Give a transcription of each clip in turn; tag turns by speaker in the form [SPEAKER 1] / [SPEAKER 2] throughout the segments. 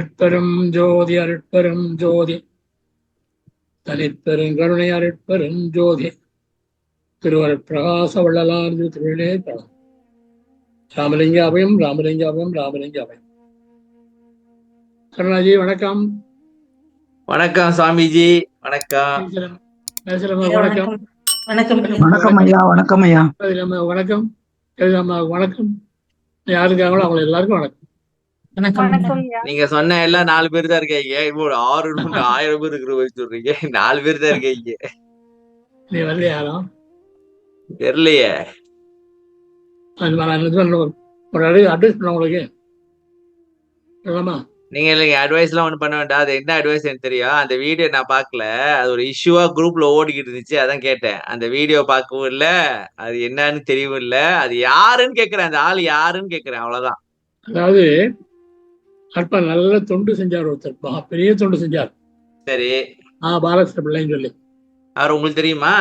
[SPEAKER 1] அருட்பெரும் ஜோதி அருட்பெரும் ஜோதி தனிப்பெரும் கருணை அருட்பெரும் ஜோதி திருவருட் பிரகாச வள்ளலார் திருவிழே பலம். ராமலிங்க அபயம் ராமலிங்க அபயம் ராமலிங்க அபயம். கருணாஜி வணக்கம்.
[SPEAKER 2] வணக்கம் சாமிஜி. வணக்கம்.
[SPEAKER 1] வணக்கம்.
[SPEAKER 3] வணக்கம் ஐயா. வணக்கம் ஐயா.
[SPEAKER 1] வணக்கம். வணக்கம். யாருக்காங்களோ அவங்க எல்லாருக்கும் வணக்கம்.
[SPEAKER 2] நீங்க சொன்ன எல்லாம் 4 பேர் தான் இருக்கீங்க. இப்போ 1000 பேர் இருக்கிற போய் சொல்றீங்க. 4 பேர் தான் இருக்கீங்க.
[SPEAKER 1] நீ வரல யாரும்
[SPEAKER 2] தெரியலையே.
[SPEAKER 1] ஒரு அட்வைஸ் பண்ண உங்களுக்கு சொல்லலாமா?
[SPEAKER 2] நீங்க இல்லைங்க அட்வைஸ் எல்லாம் ஒண்ணு பண்ண வேண்டாம். அது என்ன அட்வைஸ் எனக்கு தெரியும். அந்த வீடியோ நான் பாக்கல. அது ஒரு இஷ்யூவா குரூப்ல ஓடிக்கிட்டு இருந்துச்சு, அதான் கேட்டேன். அந்த வீடியோ பார்க்கவும் இல்ல, அது என்னன்னு தெரியவும் இல்ல. அது யாருன்னு கேக்குறேன், அந்த ஆள் யாருன்னு கேக்குறேன், அவ்வளவுதான்.
[SPEAKER 1] அதாவது அற்ப நல்ல தொண்டு செஞ்சார் ஒருத்தர், பெரிய தொண்டு செஞ்சார்.
[SPEAKER 2] சரி.
[SPEAKER 1] பாலகிருஷ்ண பிள்ளைன்னு சொல்லி.
[SPEAKER 2] அவர் உங்களுக்கு தெரியுமா?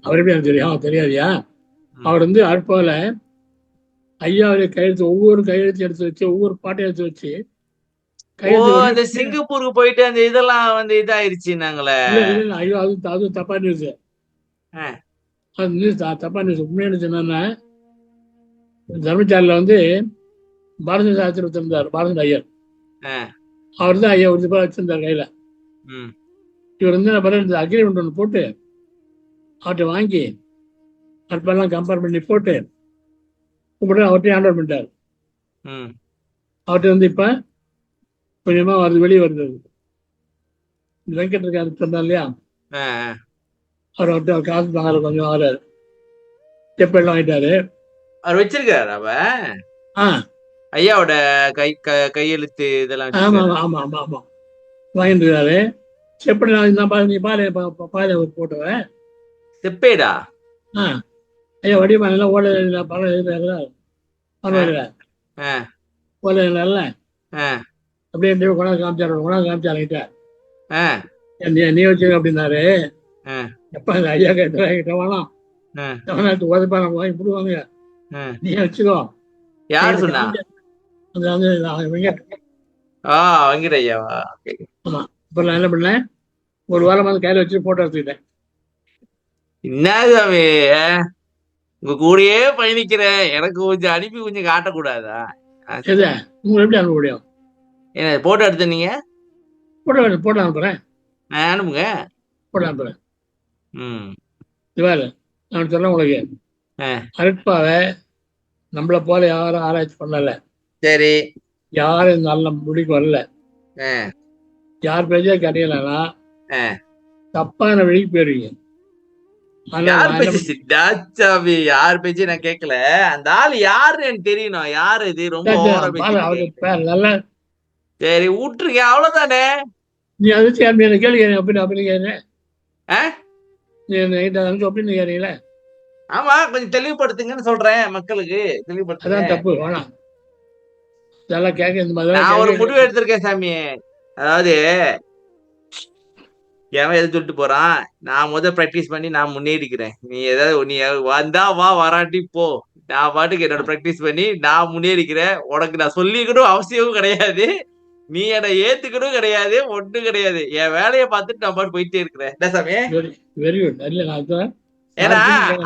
[SPEAKER 1] அவர் எப்படி எனக்கு தெரியும்? தெரியாதியா? அவர் அற்பால ஐயாவுடைய கையெழுத்து, ஒவ்வொரு கையெழுத்து எடுத்து வச்சு, ஒவ்வொரு பாட்டை எடுத்து வச்சு
[SPEAKER 2] அந்த சிங்கப்பூருக்கு போயிட்டு அந்த இதெல்லாம் இதாயிருச்சுன்னாங்களே.
[SPEAKER 1] ஐயோ அது தப்பா நியூஸ். அது நியூஸ் தப்பா நியூஸ். உண்மையான என்னன்னா, தர்மசாலையில பாரதிய சாஸ்திரி வச்சிருந்தார், பாரதி ஐயர். அவர் தான் ஐயா ஒரு வச்சிருந்தார் கையில. இவர் அக்ரிமெண்ட் ஒன்று போட்டு அவர்கிட்ட வாங்கி அற்பெல்லாம் கம்பேர் பண்ணி போட்டு அவர்கிட்ட ஹேண்ட் ஓவர் பண்ணிட்டார். அவர்கிட்ட இப்ப கொஞ்சமா வருது, வெளியே வருது. வெங்கட் இருக்காரு சொன்னார் இல்லையா, அவர் அவர்கிட்ட காசு வாங்கல, கொஞ்சம் வாங்குறாரு. ஸ்டெப் எல்லாம் வாங்கிட்டாரு.
[SPEAKER 2] அவர் வச்சிருக்காரு அவ ஐயாவோட கையெழுத்து இதெல்லாம்.
[SPEAKER 1] ஆமா ஆமா ஆமா ஆமா வாங்கிட்டு இருக்காரு. செப்படி நீ பாரு போட்டவன்
[SPEAKER 2] செப்பேடா.
[SPEAKER 1] ஐயா வடிவான ஓலை பணம் எழுதுறாருல, ஓலை எழுதுறாருல, அப்படியே கொண்டாந்து காமிச்சாருங்கிட்ட நீ வச்சு அப்படின்னாரு. எப்ப அந்த ஐயா கிட்ட வேணாம், உதப்பா நம்ம வாங்கி போடுவாங்க, நீ வச்சுக்கோ.
[SPEAKER 2] யாரு சொன்னா?
[SPEAKER 1] வெங்கட்.
[SPEAKER 2] வெங்கட் ஐயாவா?
[SPEAKER 1] ஆமா. இப்ப நான் என்ன பண்ணேன், ஒரு வாரம் கையில வச்சு போட்டோ எடுத்துக்கிட்டேன்.
[SPEAKER 2] என்ன சாமி, உங்க கூடயே பயணிக்கிறேன், எனக்கு கொஞ்சம் அனுப்பி கொஞ்சம் காட்டக்கூடாதா?
[SPEAKER 1] உங்களுக்கு எப்படி அனுப்ப முடியும்?
[SPEAKER 2] என்ன போட்டோ எடுத்த நீங்க?
[SPEAKER 1] போட்டோ அனுப்புறேன்,
[SPEAKER 2] அனுப்புங்க.
[SPEAKER 1] போட்டோ அனுப்புறேன். இவாரு நான் சொல்ல உங்களுக்கு, அருட்பாவை நம்மள போல யாரும் ஆராய்ச்சி பண்ணல.
[SPEAKER 2] சரி.
[SPEAKER 1] யாரும் நல்ல முடிக்கு வரல. யார் பேச்சே கிடையலன்னா தப்பான வழிக்கு போயிருவீங்க.
[SPEAKER 2] யார் பேச்சு நான் கேட்கல. அந்த ஆள் யாருன்னு எனக்கு தெரியணும். யாரு இது? ரொம்ப
[SPEAKER 1] நல்லா.
[SPEAKER 2] சரி விட்டுருங்க, அவ்வளவுதானே.
[SPEAKER 1] நீ அது கேள்வி அப்படின்னு கேட்கிறேன். அப்படின்னு கேட்கறீங்களே.
[SPEAKER 2] ஆமா, கொஞ்சம் தெளிவுபடுத்துங்கன்னு சொல்றேன் மக்களுக்கு. தெளிவுபடுத்த
[SPEAKER 1] தப்பு வேணாம். இதெல்லாம் கேட்க இந்த மாதிரி
[SPEAKER 2] நான் ஒரு முடிவு எடுத்திருக்கேன் சாமி. அதாவது எவன் எதை சொல்லிட்டு போறான், நான் பிராக்டிஸ் பண்ணி நான் முன்னேறிக்கிறேன். நீ ஏதாவது நீ வந்தா வா, வராட்டி போ. நான் பாட்டுக்கு என்னோட பிராக்டிஸ் பண்ணி நான் முன்னேறிக்கிறேன். உனக்கு நான் சொல்லிக்கணும் அவசியமும் கிடையாது, நீ என்னை ஏத்துக்கணும் கிடையாது, ஒன்றும் கிடையாது. என் வேலையை பார்த்துட்டு நான் பாட்டு போயிட்டே இருக்கிறேன். என்ன சாமி?
[SPEAKER 1] Very good.
[SPEAKER 2] ஏன்னா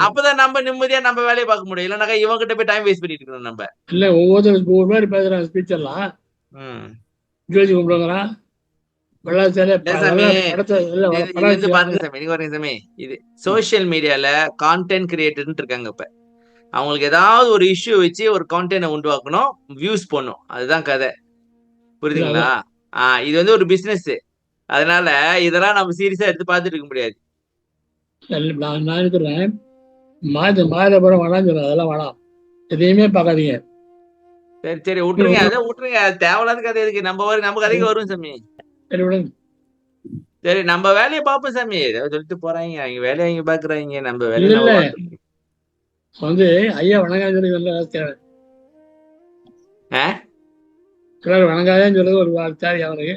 [SPEAKER 2] அப்பதான் நம்ம நிம்மதியா நம்ம வேலையை பார்க்க முடியும். இல்லைனாக்கா இவங்க கிட்ட போய் டைம் வேஸ்ட் பண்ணிட்டு இருக்கணும் நம்ம.
[SPEAKER 1] இல்ல ஒவ்வொருத்தருக்கு ஒவ்வொரு மாதிரி பேசுறாங்க. ஸ்பீச் எல்லாம் ஜோதி கும்பிடுங்கிறான்.
[SPEAKER 2] இது சோசியல் மீடியால கான்டென்ட் கிரியேட்டர்னு இருக்காங்க. இப்ப அவங்களுக்கு ஏதாவது ஒரு இஷ்யூ வச்சு ஒரு கான்டென்ட் உருவாக்கணும், வியூஸ் போடணும், அதுதான் கதை. புரியுதுங்களா? இது ஒரு பிசினஸ். அதனால இதெல்லாம் நம்ம சீரியஸா எடுத்து பார்த்துட்டு இருக்க முடியாது.
[SPEAKER 1] நான் இருக்கிறேன் மாதபுரம் வேணாம் சொல்றேன். அதெல்லாம் வேணாம், எதையுமே பார்க்காதீங்க.
[SPEAKER 2] சரி சரி விட்டுருங்க, அதை விட்டுருங்க. தேவையில்லாத கதை எதுக்கு? நம்ம கதைக்கு வரும் சாமி.
[SPEAKER 1] சரி விடுங்க.
[SPEAKER 2] சரி நம்ம வேலையை பார்ப்போம் சாமி. ஏதாவது சொல்லிட்டு போறாங்க, அவங்க வேலையை அவங்க பாக்குறாங்க, நம்ம வேலையில
[SPEAKER 1] ஐயா வணங்காத வணங்காதேன்னு சொல்றது ஒரு தேவை அவனுக்கு.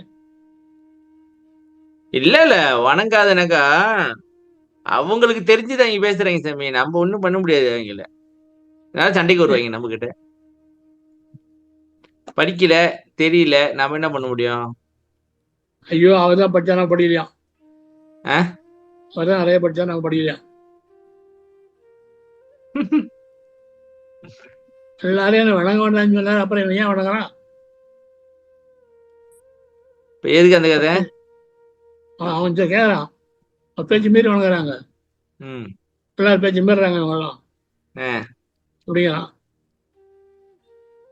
[SPEAKER 2] இல்ல வணங்காதனாக்கா அவங்களுக்கு தெரிஞ்சுதான் இங்க பேசுறாங்க சாமி. நம்ம ஒண்ணும் பண்ண முடியாது. அவங்கள சண்டைக்கு வருவாங்க நம்ம கிட்ட. படிக்கல, தெரியல, நாம என்ன பண்ண முடியும்?
[SPEAKER 1] ஐயோ அவதான் படிச்சா நான் படிக்கலையாம்,
[SPEAKER 2] ஆ?
[SPEAKER 1] அவதான் நிறைய படிச்சா நான் படிக்கலையாம். எல்லாரையும் என்ன வணங்க வேண்டாம்னு சொன்னாரு, அப்புறம் இவன் ஏன் வணங்குறான்?
[SPEAKER 2] இப்ப எதுக்கு அந்த கதை?
[SPEAKER 1] அவன் கேட்கறான், அவன் பேச்சு மீறி வணங்குறாங்க,
[SPEAKER 2] ம்.
[SPEAKER 1] எல்லாரும் பேச்சு மீறாங்க இவங்கெல்லாம்
[SPEAKER 2] ஆ.
[SPEAKER 1] அப்படிங்கிறான்.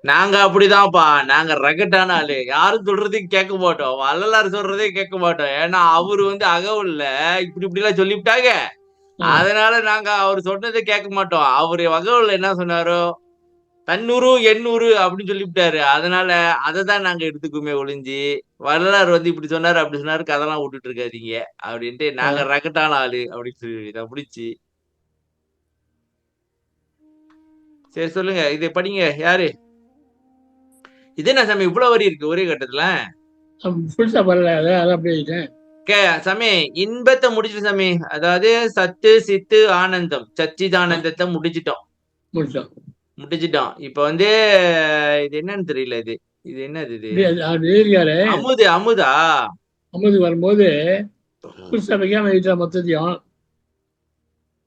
[SPEAKER 2] நாங்க அப்படிதான்ப்பா, நாங்க ரகட்டான ஆளு, யாரும் சொல்றதையும் கேட்க மாட்டோம், வள்ளலார் சொல்றதையும் கேட்க மாட்டோம். ஏன்னா அவரு வந்து அகவுல்ல இப்படி எல்லாம் சொல்லிவிட்டாங்க, அதனால நாங்க அவர் சொன்னதை கேட்க மாட்டோம். அவரு வகவுல என்ன சொன்னாரோ தன்னூறு எண்ணூறு அப்படின்னு சொல்லிவிட்டாரு, அதனால அதை தான் நாங்க எடுத்துக்குமே ஒளிஞ்சு, வள்ளலார் வந்து இப்படி சொன்னாரு அப்படி சொன்னாரு கதெல்லாம் விட்டுட்டு இருக்காதீங்க அப்படின்ட்டு நாங்க ரகட்டான ஆளு அப்படின்னு சொல்லி முடிச்சு. சரி சொல்லுங்க, இதை படிங்க. யாரு இது? என்ன சாமி இவ்வளவு வரி இருக்கு ஒரே கட்டத்துல?
[SPEAKER 1] புதுசா வரல, அதான் அப்படியே
[SPEAKER 2] சாமி இன்பத்தை முடிச்சிட்டு சாமி, அதாவது சத்து சித்து ஆனந்தம் சச்சிதானந்தத்தை முடிச்சிட்டோம். இப்ப வந்து இது என்னன்னு தெரியல, இது இது என்னது? இது அமுதா.
[SPEAKER 1] அமுது வரும்போது புதுசா வைக்காம எழுதிட்டா மொத்தத்தையும்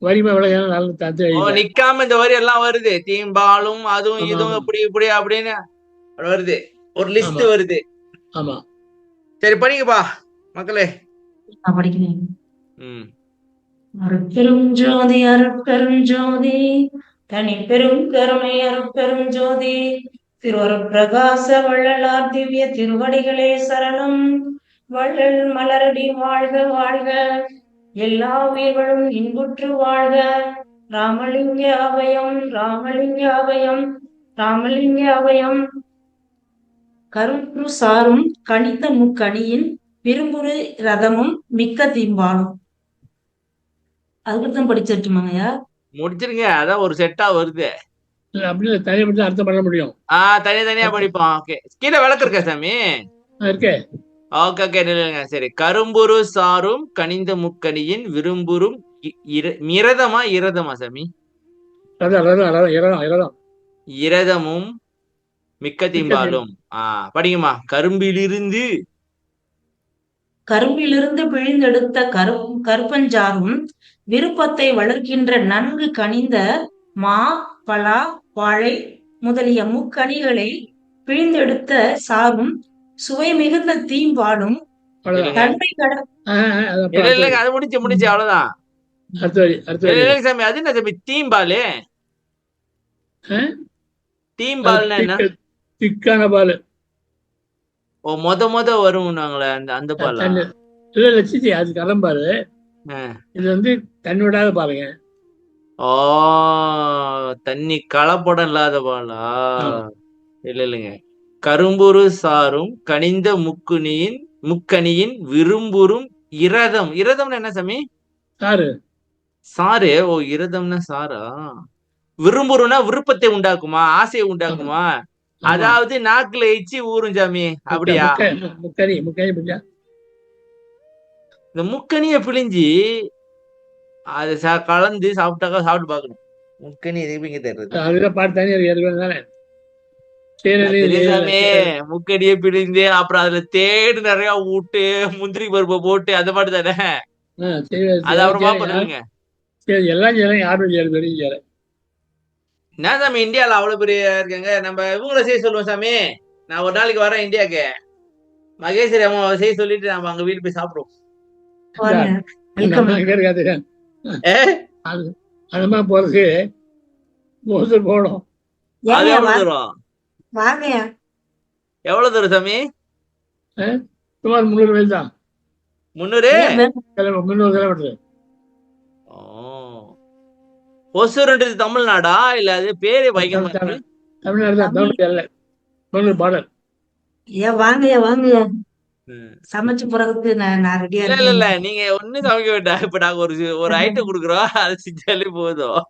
[SPEAKER 1] வரிமை விளையாட நல்ல
[SPEAKER 2] நிக்காம இந்த வரி எல்லாம் வருது, தீம்பாலும் அதுவும் இதுவும் இப்படி இப்படி அப்படின்னு வருது, ஒரு லிஸ்ட் வருது.
[SPEAKER 1] ஆமா,
[SPEAKER 2] சரி படிங்கப்பா மக்களே.
[SPEAKER 3] படிக்கிறேன். அருட்பெரும் ஜோதி அருட்பெரும் ஜோதி தனி பெரும் கருணை அருட்பெரும் ஜோதி திருவருட்பிரகாச வள்ளலார் திவ்ய திருவடிகளே சரணம். வள்ளல் மலரடி வாழ்க வாழ்க, எல்லா உயிர்களும் இன்புற்று வாழ்க. ராமலிங்க அபயம் ராமலிங்க அபயம் ராமலிங்க அபயம். கரும்புரு சாரும் கனித்த முக்கணியின் விரும்புரு ரதமும் மிக்க தீம்பாலும். அதுக்குதான் படிச்சிருட்டுமாங்கய்யா?
[SPEAKER 2] முடிச்சிருங்க, அதான் ஒரு செட்டா வருது.
[SPEAKER 1] அப்படி தனியா அர்த்தம் பண்ண முடியும்.
[SPEAKER 2] தனியா படிப்போம். ஓகே, கீழே விளக்கு இருக்கா சாமி?
[SPEAKER 1] இருக்கே.
[SPEAKER 2] ஓகே நில்லுங்க. சரி, கரும்புரு சாரும் கனிந்த முக்கணியின் விரும்புரும் மிரதமா இரதமா சாமி? இரதமும் மிக்க தீம்பாலும். படிங்கம்மா.
[SPEAKER 3] கரும்பிலிருந்து பிழிந்தெடுத்த கருப்பஞ்சாரும் விருப்பத்தை வளர்க்கின்ற நன்கு கனிந்த மா பலா வாழை முதலிய முக்கணிகளை பிழிந்தெடுத்த சாரும் சுவை மிகுந்த தீம்பாலும் தன்மை
[SPEAKER 2] அது முடிச்சு அவ்வளவுதான் சாமி. அது என்ன சாமி தீம்பாலு? தீம்பால் என்ன?
[SPEAKER 1] திக்கான பால்.
[SPEAKER 2] மொத வரும்னாங்களே அந்த பால்.
[SPEAKER 1] அது கலம்பாரு, இது வந்து தண்ணியோட பாருங்க.
[SPEAKER 2] தண்ணி கலப்படம் இல்லாத பாலா? இல்லைங்க. கரும்புரு சாரும் கனிந்த முக்கணியின் விரும்புரும் இரதம். இரதம்னு என்ன சாமி? சாறு. இரதம்னா சாரா? விரும்புறோம்னா விருப்பத்தை உண்டாக்குமா, ஆசையை உண்டாக்குமா? அதாவது நாக்குல எச்சி ஊரும் சாமி, அப்படியா? இந்த முக்கணிய பிழிஞ்சி அது கலந்து சாப்பிட்டு பாக்கணும். முக்கணி எதுக்கு தருது? முக்கடியே பிடிந்து அப்புறம் அதுல தேடு நிறைய விட்டு முந்திரி பருப்பை போட்டு அந்த மாதிரி தானே? அது அப்புறமா பண்ணுங்க. என்ன சாமி இந்தியால அவ்வளவு பெரிய இருக்காங்க, நம்ம இவங்கள செய்ய சொல்லுவோம் சாமி. நான் ஒரு நாளைக்கு வரேன் இந்தியாவுக்கு, மகேஸ்வரி அம்மா செய்ய சொல்லிட்டு நம்ம அங்க வீட்டு போய் சாப்பிடுவோம்.
[SPEAKER 1] போறது போடும்.
[SPEAKER 2] எவ்வளவு தூரம் சாமி?
[SPEAKER 1] சுமார் 300 மைல் தான்.
[SPEAKER 2] 300
[SPEAKER 1] கிலோமீட்டர்.
[SPEAKER 2] ஒசூர்ன்றது தமிழ்நாடா இல்ல அது பேரே பயங்கரமா?
[SPEAKER 1] தமிழ்நாடு தான், தமிழ்நாடு பார்டர்.
[SPEAKER 3] வாங்க சமைச்சு போறதுக்கு நான் ரெடியா இருக்கேன்.
[SPEAKER 2] இல்ல நீங்க ஒண்ணும் சமைக்க வேண்டாம், இப்ப நாங்க ஒரு ஐட்டம் குடுக்குறோம், அது செஞ்சாலே போதும்.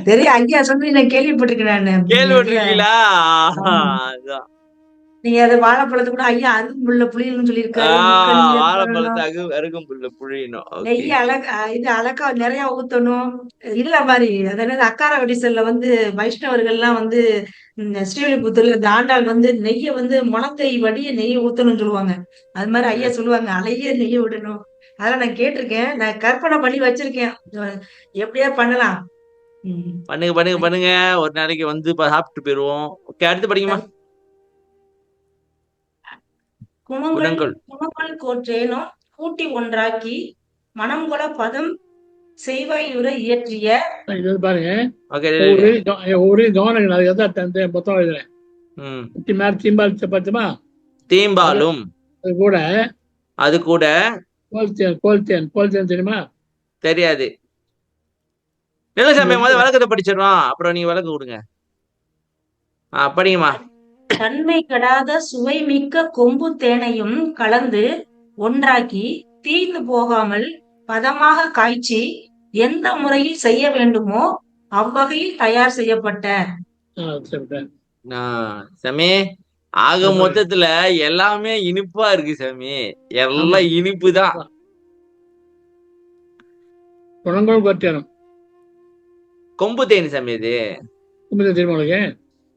[SPEAKER 3] தெரியும், அங்கேயா சொல்லி நான் கேள்விப்பட்டிருக்கேன்.
[SPEAKER 2] கேள்விப்பட்டிருக்கீங்களா?
[SPEAKER 3] நீங்க அது வாழைப்பழத்தை கூட ஐயா அருகம்புல்ல புளியணும்னு சொல்லியிருக்காரு.
[SPEAKER 2] ஆஹ்
[SPEAKER 3] முக்கனியில
[SPEAKER 2] வாழைப்பழத்தை
[SPEAKER 3] புழணும்.
[SPEAKER 2] அருகும் புல்ல புழியணும். ஓகே.
[SPEAKER 3] நெய் இது அலக்கா நிறைய ஊத்தணும். இதுல மாதிரி அது என்னது அக்கார வடிசல்ல வந்து வைஷ்ணவர்கள்லாம் வந்து ஸ்ரீவில்லிபுத்தூர்ல இந்த ஆண்டாள் வந்து நெய்ய வந்து முளங்கை வடிய நெய்ய ஊத்தணும்னு சொல்லுவாங்க. அது மாதிரி ஐயா சொல்லுவாங்க அழகிய நெய்ய விடணும். அதெல்லாம் நான் கேட்டிருக்கேன். நான் கற்பனை பண்ணி வச்சிருக்கேன். எப்படியா பண்ணலாம். ம்.
[SPEAKER 2] பண்ணுங்க பண்ணுங்க பண்ணுங்க. ஒரு நாளைக்கு வந்து சாப்பிட்டு போயிருவோம். ஓகே, அடுத்து படிங்கம்மா.
[SPEAKER 3] குணங்கள்
[SPEAKER 2] குணங்கள்.
[SPEAKER 3] குணங்கள் கோற்றேனும் கூட்டி ஒன்றாக்கி மனம்கொள பதம் செய்வாயுற இயற்றிய.
[SPEAKER 1] இது வந்து பாருங்க,
[SPEAKER 2] ஓகே.
[SPEAKER 1] ஒவ்வொரு கவனம் அதுக்கு மொத்தம் எழுதுறேன். மேல தீம்பால் பார்த்தோமா,
[SPEAKER 2] தீம்பாலும் அது கூட
[SPEAKER 1] கோல்தேன் தெரியுமா?
[SPEAKER 2] தெரியாது. இல்ல சாமி, முதல்ல வழக்கத்தை படிச்சிடறோம், அப்புறம் நீங்க வழக்கு கொடுங்க. படிங்கம்மா.
[SPEAKER 3] தன்மை கெடாத சுவை மிக்க கொம்பு தேனையும் கலந்து ஒன்றாக்கி தீர்ந்து போகாமல் பதமாக காய்ச்சி எந்த முறையில் செய்ய வேண்டுமோ அவ்வகையில் தயார் செய்யப்பட்ட.
[SPEAKER 2] சாமி, ஆக மொத்தத்துல எல்லாமே இனிப்பா இருக்கு சாமி. எல்லாம் இனிப்பு தான். கொம்பு தேனி சாமி. இது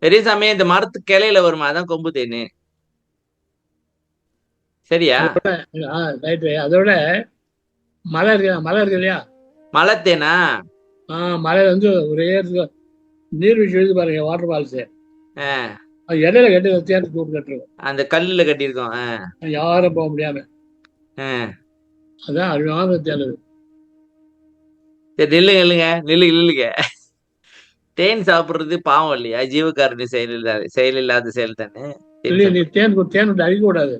[SPEAKER 2] பெரிய சாமி, இந்த மரத்து கிளையில வருமா, அதான் கொம்பு தேனு. சரியா?
[SPEAKER 1] அதோட மலை இருக்கு இல்லையா, மலை தேனா? மலை வந்து ஒரே நீர்வீழ்ச்சி எழுதி பாருங்க, வாட்டர் ஃபால்ஸ். இடையில கட்டி தேன் கூட்டு கட்டிருக்கோம், அந்த கல்லுல கட்டியிருக்கோம், யாரும் போக முடியாம. அதான் அருமையான தேன்.
[SPEAKER 2] சரி, நில்லுங்க நில்லுங்க. தேன் சாப்பிடுறது பாவம் இல்லையா? ஜீவகாரணி செயல் இல்லாத செயல் தானே.
[SPEAKER 1] நீ தேன் அடிக்க கூடாது.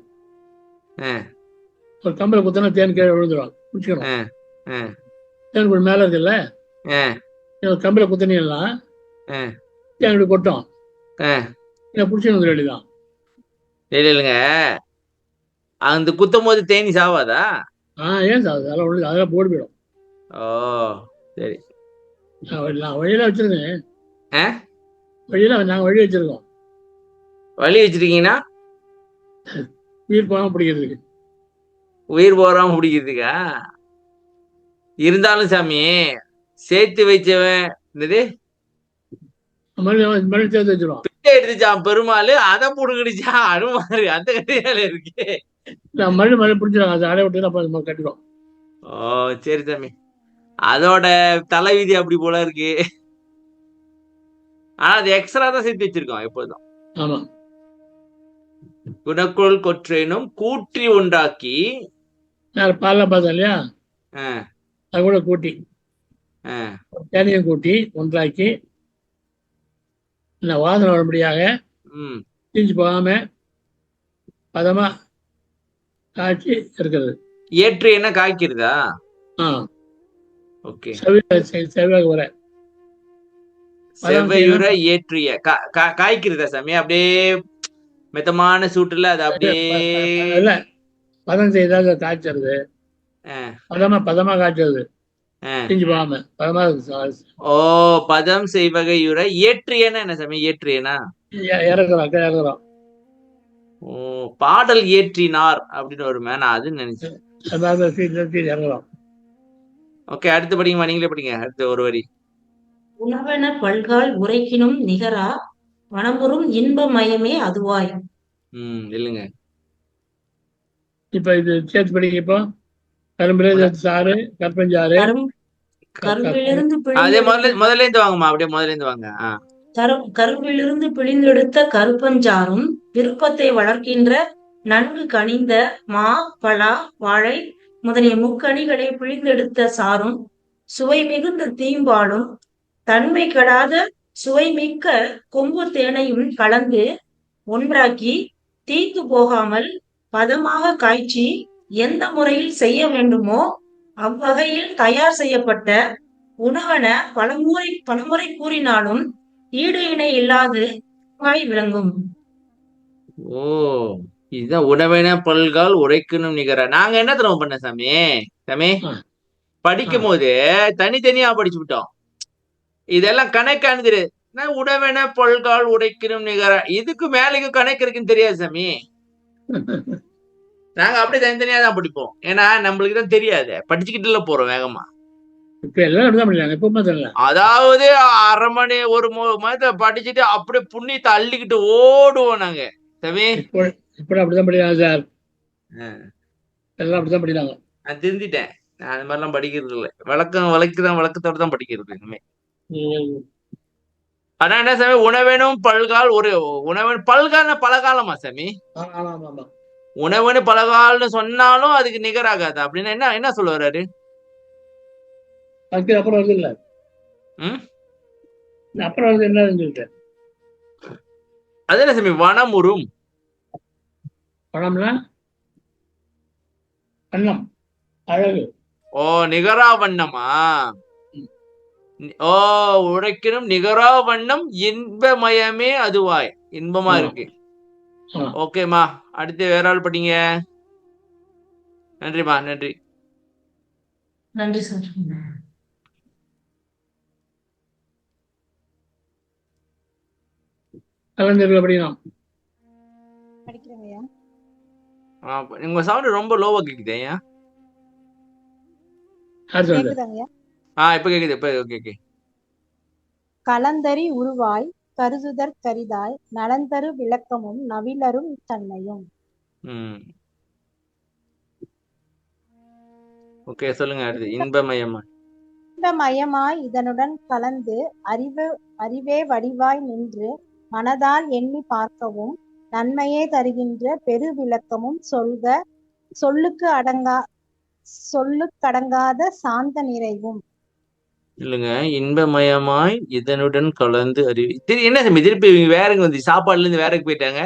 [SPEAKER 1] ஒரு கம்பளை குத்தனா தேன் கீழே விழுந்துடும், குடிச்சுக்கணும். தேன் கூட மேல இருக்குல்ல, கம்பளை குத்தனீங்கன்னா தேன் இப்படி கொட்டும், பிடிச்சிக்கணும் ரெடிதான்.
[SPEAKER 2] இல்லைங்க, அந்த குத்தும் போது தேனி சாவாதா?
[SPEAKER 1] ஏன் சாவுது? அதெல்லாம் போட்டு போயிடும்.
[SPEAKER 2] ஓ சரி.
[SPEAKER 1] நான் வழியெல்லாம் வச்சிருக்கேன். நாங்க வழி வச்சிருக்கோம்.
[SPEAKER 2] வழி வச்சிருக்கீங்கன்னா
[SPEAKER 1] உயிர் போகாம பிடிக்கிறதுக்கு.
[SPEAKER 2] உயிர் போறாம பிடிக்கிறதுக்கா? இருந்தாலும் சாமி, சேர்த்து வச்சவன் பிச்சை எடுத்துச்சான் பெருமாள், அதை புடுங்கிடுச்சா அனுமாரு, அந்த கதையால இருக்கு.
[SPEAKER 1] மழை பிடிச்சிருக்காங்க, அதை அடை விட்டு கட்டிடும்.
[SPEAKER 2] ஓ சரி சாமி, அதோட தலைவிதி அப்படி போல இருக்கு. ஆனா அது எக்ஸ்ட்ரா தான் சேர்த்து வச்சிருக்கோம் எப்போதும்.
[SPEAKER 1] ஆமா.
[SPEAKER 2] குணக்குள் கொற்றேனும் கூற்றி ஒன்றாக்கி.
[SPEAKER 1] பாலாம் பார்த்தோம் இல்லையா, அது கூட கூட்டி தேனையும் கூட்டி ஒன்றாக்கி வாசனை வரும்படியாக தீஞ்சு போகாம பதமா காய்ச்சி இருக்கிறது.
[SPEAKER 2] ஏற்று என்ன காய்க்கிறதா? ஓகே.
[SPEAKER 1] செவ்வாய்
[SPEAKER 2] செவ்வையுற ஏற்றிய காய்க்கிறதா சாமி? அப்படியே மிதமான சூட்டுல அது அப்படியே
[SPEAKER 1] பதம் செய்தால் காய்ச்சறது, பதமா காய்ச்சறது, தீஞ்சு போகாம பதமா.
[SPEAKER 2] ஓ, பதம் செய்வகையுற ஏற்றியனா என்ன சாமி? ஏற்றியனா
[SPEAKER 1] இறக்குறோம்.
[SPEAKER 2] ஓ, பாடல் ஏற்றினார் அப்படின்னு வருமே, நான் அது நினைச்சேன்.
[SPEAKER 1] இறங்குறோம்.
[SPEAKER 2] ஓகே, அடுத்து படிங்கம்மா, நீங்களே படிங்க அடுத்து ஒரு வரி.
[SPEAKER 3] உணவென பல்கால் உரைக்கினும் நிகரா வனமுறும் இன்பமயமே அதுவாய்.
[SPEAKER 2] இல்லைங்க,
[SPEAKER 1] இப்ப இது சேர்த்து படிங்க. இப்போ கரும்பிலிருந்து சாறு, கற்பஞ்சாறு,
[SPEAKER 2] அதே முதல்ல இருந்து வாங்கம்மா, அப்படியே முதல்ல இருந்து வாங்க.
[SPEAKER 3] கரும்பிலிருந்து பிழிந்தெடுத்த கருப்பஞ்சாறும் விருப்பத்தை வளர்க்கின்ற நன்கு கனிந்த மா, பலா, வாழை முதலிய முக்கணிகளை பிழிந்தெடுத்த சாறும் சுவை மிகுந்த தீம்பாலும் தன்மை கெடாத சுவை மிக்க கொம்பு தேனையும் கலந்து ஒன்றாக்கி தீர்ந்து போகாமல் பதமாக காய்ச்சி எந்த முறையில் செய்ய வேண்டுமோ அவ்வகையில் தயார் செய்யப்பட்ட உணவென பலமுறை கூறினாலும் ஈடு இணை இல்லாது விளங்கும்.
[SPEAKER 2] ஓ, இதுதான் உணவென பல்கால் உரைக்கணும் நிகர. நாங்க என்ன தெரியும் பண்ண சாமி படிக்கும் போது தனித்தனியா படிச்சு விட்டோம். இதெல்லாம் கணக்கானது உடவென பல்கால் உடைக்கணும் நிகர. இதுக்கு மேலேக்கு கணக்கு இருக்குன்னு தெரியாது சாமி. நாங்க அப்படியே தனித்தனியா தான் படிப்போம். ஏன்னா நம்மளுக்கு தான் தெரியாது, படிச்சுக்கிட்டுல போறோம் வேகமா.
[SPEAKER 1] இப்ப எல்லாம் அப்படிதான் பண்ணிடுறாங்க. எப்பவுமே தெரியல.
[SPEAKER 2] அதாவது 1/2 மணி 1 மணி படிச்சுட்டு அப்படியே புண்ணியத்தை அள்ளிக்கிட்டு ஓடுவோம் நாங்க சாமி.
[SPEAKER 1] இப்போ இப்போ அப்படிதான் படிக்கிறாங்க சார். எல்லாம் அப்படிதான் படிக்கிறாங்க.
[SPEAKER 2] நான் திருந்திட்டேன். நான் அது மாதிரிலாம் படிக்கிறது இல்லை. விளக்கத்தோட தான் படிக்கிறது இனிமே. ஆனா என்ன சாமி, உணவெனும் பல்கால் ஒரு உணவன் பல்கால்னா பலகாலமா சாமி?
[SPEAKER 1] ஆமா ஆமா ஆமா.
[SPEAKER 2] உணவனு பலகால்னு சொன்னாலும் அதுக்கு நிகராகாது அப்படின்னா என்ன என்ன சொல்ல வர்றாரு?
[SPEAKER 1] அதுக்கு அப்புறம் வருது இல்ல, அப்புறம் வருது என்னன்னு சொல்லிட்டு.
[SPEAKER 2] அது என்ன சாமி வனமுறும்?
[SPEAKER 1] பணம்னா வண்ணம், அழகு.
[SPEAKER 2] ஓ, நிகரா வண்ணமா? ஓ, உழைக்கணும் நிகரா வண்ணம் இன்பமயமே அதுவாய். இன்பமா இருக்கு. ஓகேமா, அடுத்து வேற ஆள் படிங்க. நன்றிமா, நன்றி.
[SPEAKER 3] நன்றி சார்.
[SPEAKER 1] கலைஞர்கள் படிக்கணும்.
[SPEAKER 4] படிக்கிறேங்கய்யா.
[SPEAKER 2] உங்க சவுண்ட் ரொம்ப லோவா கேக்குது ஐயா.
[SPEAKER 4] கேக்குதாங்கய்யா?
[SPEAKER 2] இப்ப கேக்குது. இப்ப ஓகே.
[SPEAKER 4] கலந்தரி உருவாய் கருதுதற் கரிதாய் நலந்தரு விளக்கமும் நவிலரும் தன்மையும்.
[SPEAKER 2] ஓகே, சொல்லுங்க அடுத்து. இன்பமயமாய்.
[SPEAKER 4] இன்பமயமாய் இதனுடன் கலந்து அறிவே வடிவாய் நின்று மனதால் எண்ணி பார்க்கவும் நன்மையே தருகின்ற பெரு விளக்கமும் சொல்லுக்கடங்காத சாந்த நிறைவும்.
[SPEAKER 2] இல்லைங்க, இன்பமயமாய் இதனுடன் கலந்து அறிவு. என்ன சாமி திருப்பி வேறங்க வந்து சாப்பாடுல இருந்து வேறக்கு போயிட்டாங்க?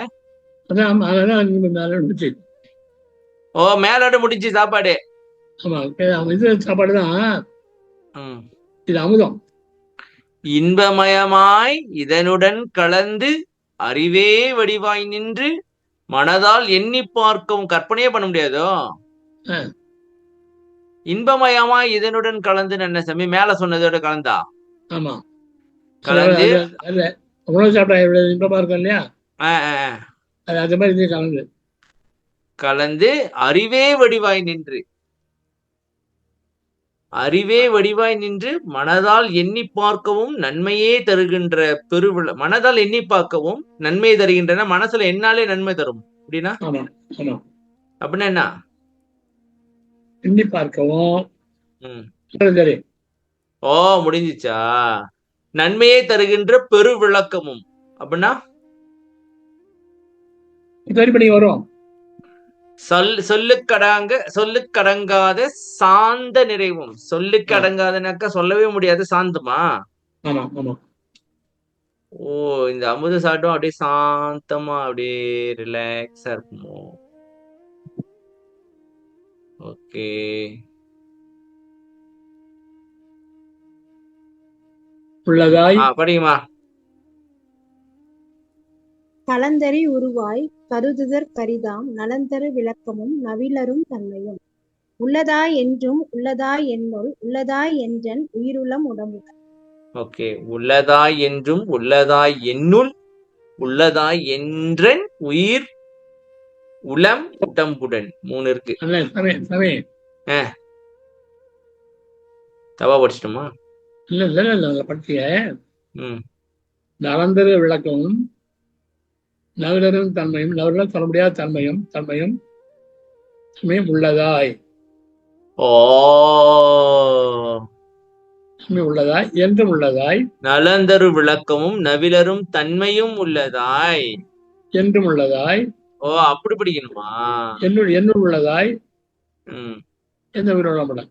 [SPEAKER 2] ஓ, மேலோட முடிஞ்சு சாப்பாடு.
[SPEAKER 1] ஆமா, இது சாப்பாடுதான். இது அமுதம்.
[SPEAKER 2] இன்பமயமாய் இதனுடன் கலந்து அறிவே வடிவாய் நின்று மனதால் எண்ணி பார்க்கவும். கற்பனையே பண்ண முடியாதோ? இன்பமயமாய் இதனுடன் கலந்து என்ன சாமி? மேல சொன்னதோட கலந்தா?
[SPEAKER 1] ஆமா,
[SPEAKER 2] கலந்து
[SPEAKER 1] உணவு சாப்பிட்டா இன்பமா இருக்கும் இல்லையா, அது மாதிரி இது கலந்து
[SPEAKER 2] கலந்து அறிவே வடிவாய் நின்று மனதால் எண்ணி பார்க்கவும் நன்மையே தருகின்ற பெருவிழ. மனதால் எண்ணி பார்க்கவும் நன்மையை தருகின்றன. மனசுல என்னாலே நன்மை தரும் அப்படின்னா அப்படின்னா என்ன?
[SPEAKER 1] எண்ணி பார்க்கவும்.
[SPEAKER 2] ஓ, முடிஞ்சிச்சா? நன்மையை தருகின்ற பெரு விளக்கமும் அப்படின்னா
[SPEAKER 1] வரும்.
[SPEAKER 2] சொல்லுக்கடங்காத சாந்த நிறைவும். சொல்லுக்கடங்காதனாக்கா சொல்லவே முடியாது சாந்தமா? ஓ, இந்த அமுத சாட்டும் அப்படியே சாந்தமா அப்படியே ரிலாக்ஸா இருக்குமோ? ஓகே, படிக்குமா?
[SPEAKER 4] கலந்தரி உருவாய் கருதுதற் கரிதாம் நலந்தரு விளக்கமும் நவிலரும் தன்மையும். உள்ளதாய் என்றும் உள்ளதாய் என்னுள் உள்ளதாய் என்றன் உயிருளம் உடம்புடன்.
[SPEAKER 2] ஓகே, உள்ளதாய் என்றும் உள்ளதாய் என்னுள் உள்ளதாய் என்றன் உயிர் உளம் உடம்புடன். 3 இருக்கு. தவா படிச்சிட்டோமா?
[SPEAKER 1] இல்ல படிச்சிய. நலந்தரு விளக்கமும் நவிலரும் தன்மையும். நவிலரும் சொல்ல முடியாத தன்மையும் உள்ளதாய். உள்ளதாய் என்றும் உள்ளதாய்.
[SPEAKER 2] நலந்தரு விளக்கமும் நவிலரும் தன்மையும் உள்ளதாய்
[SPEAKER 1] என்றும் உள்ளதாய்.
[SPEAKER 2] ஓ, அப்படி படிக்கணுமா?
[SPEAKER 1] என்னுள் உள்ளதாய் எந்த உயிரோட.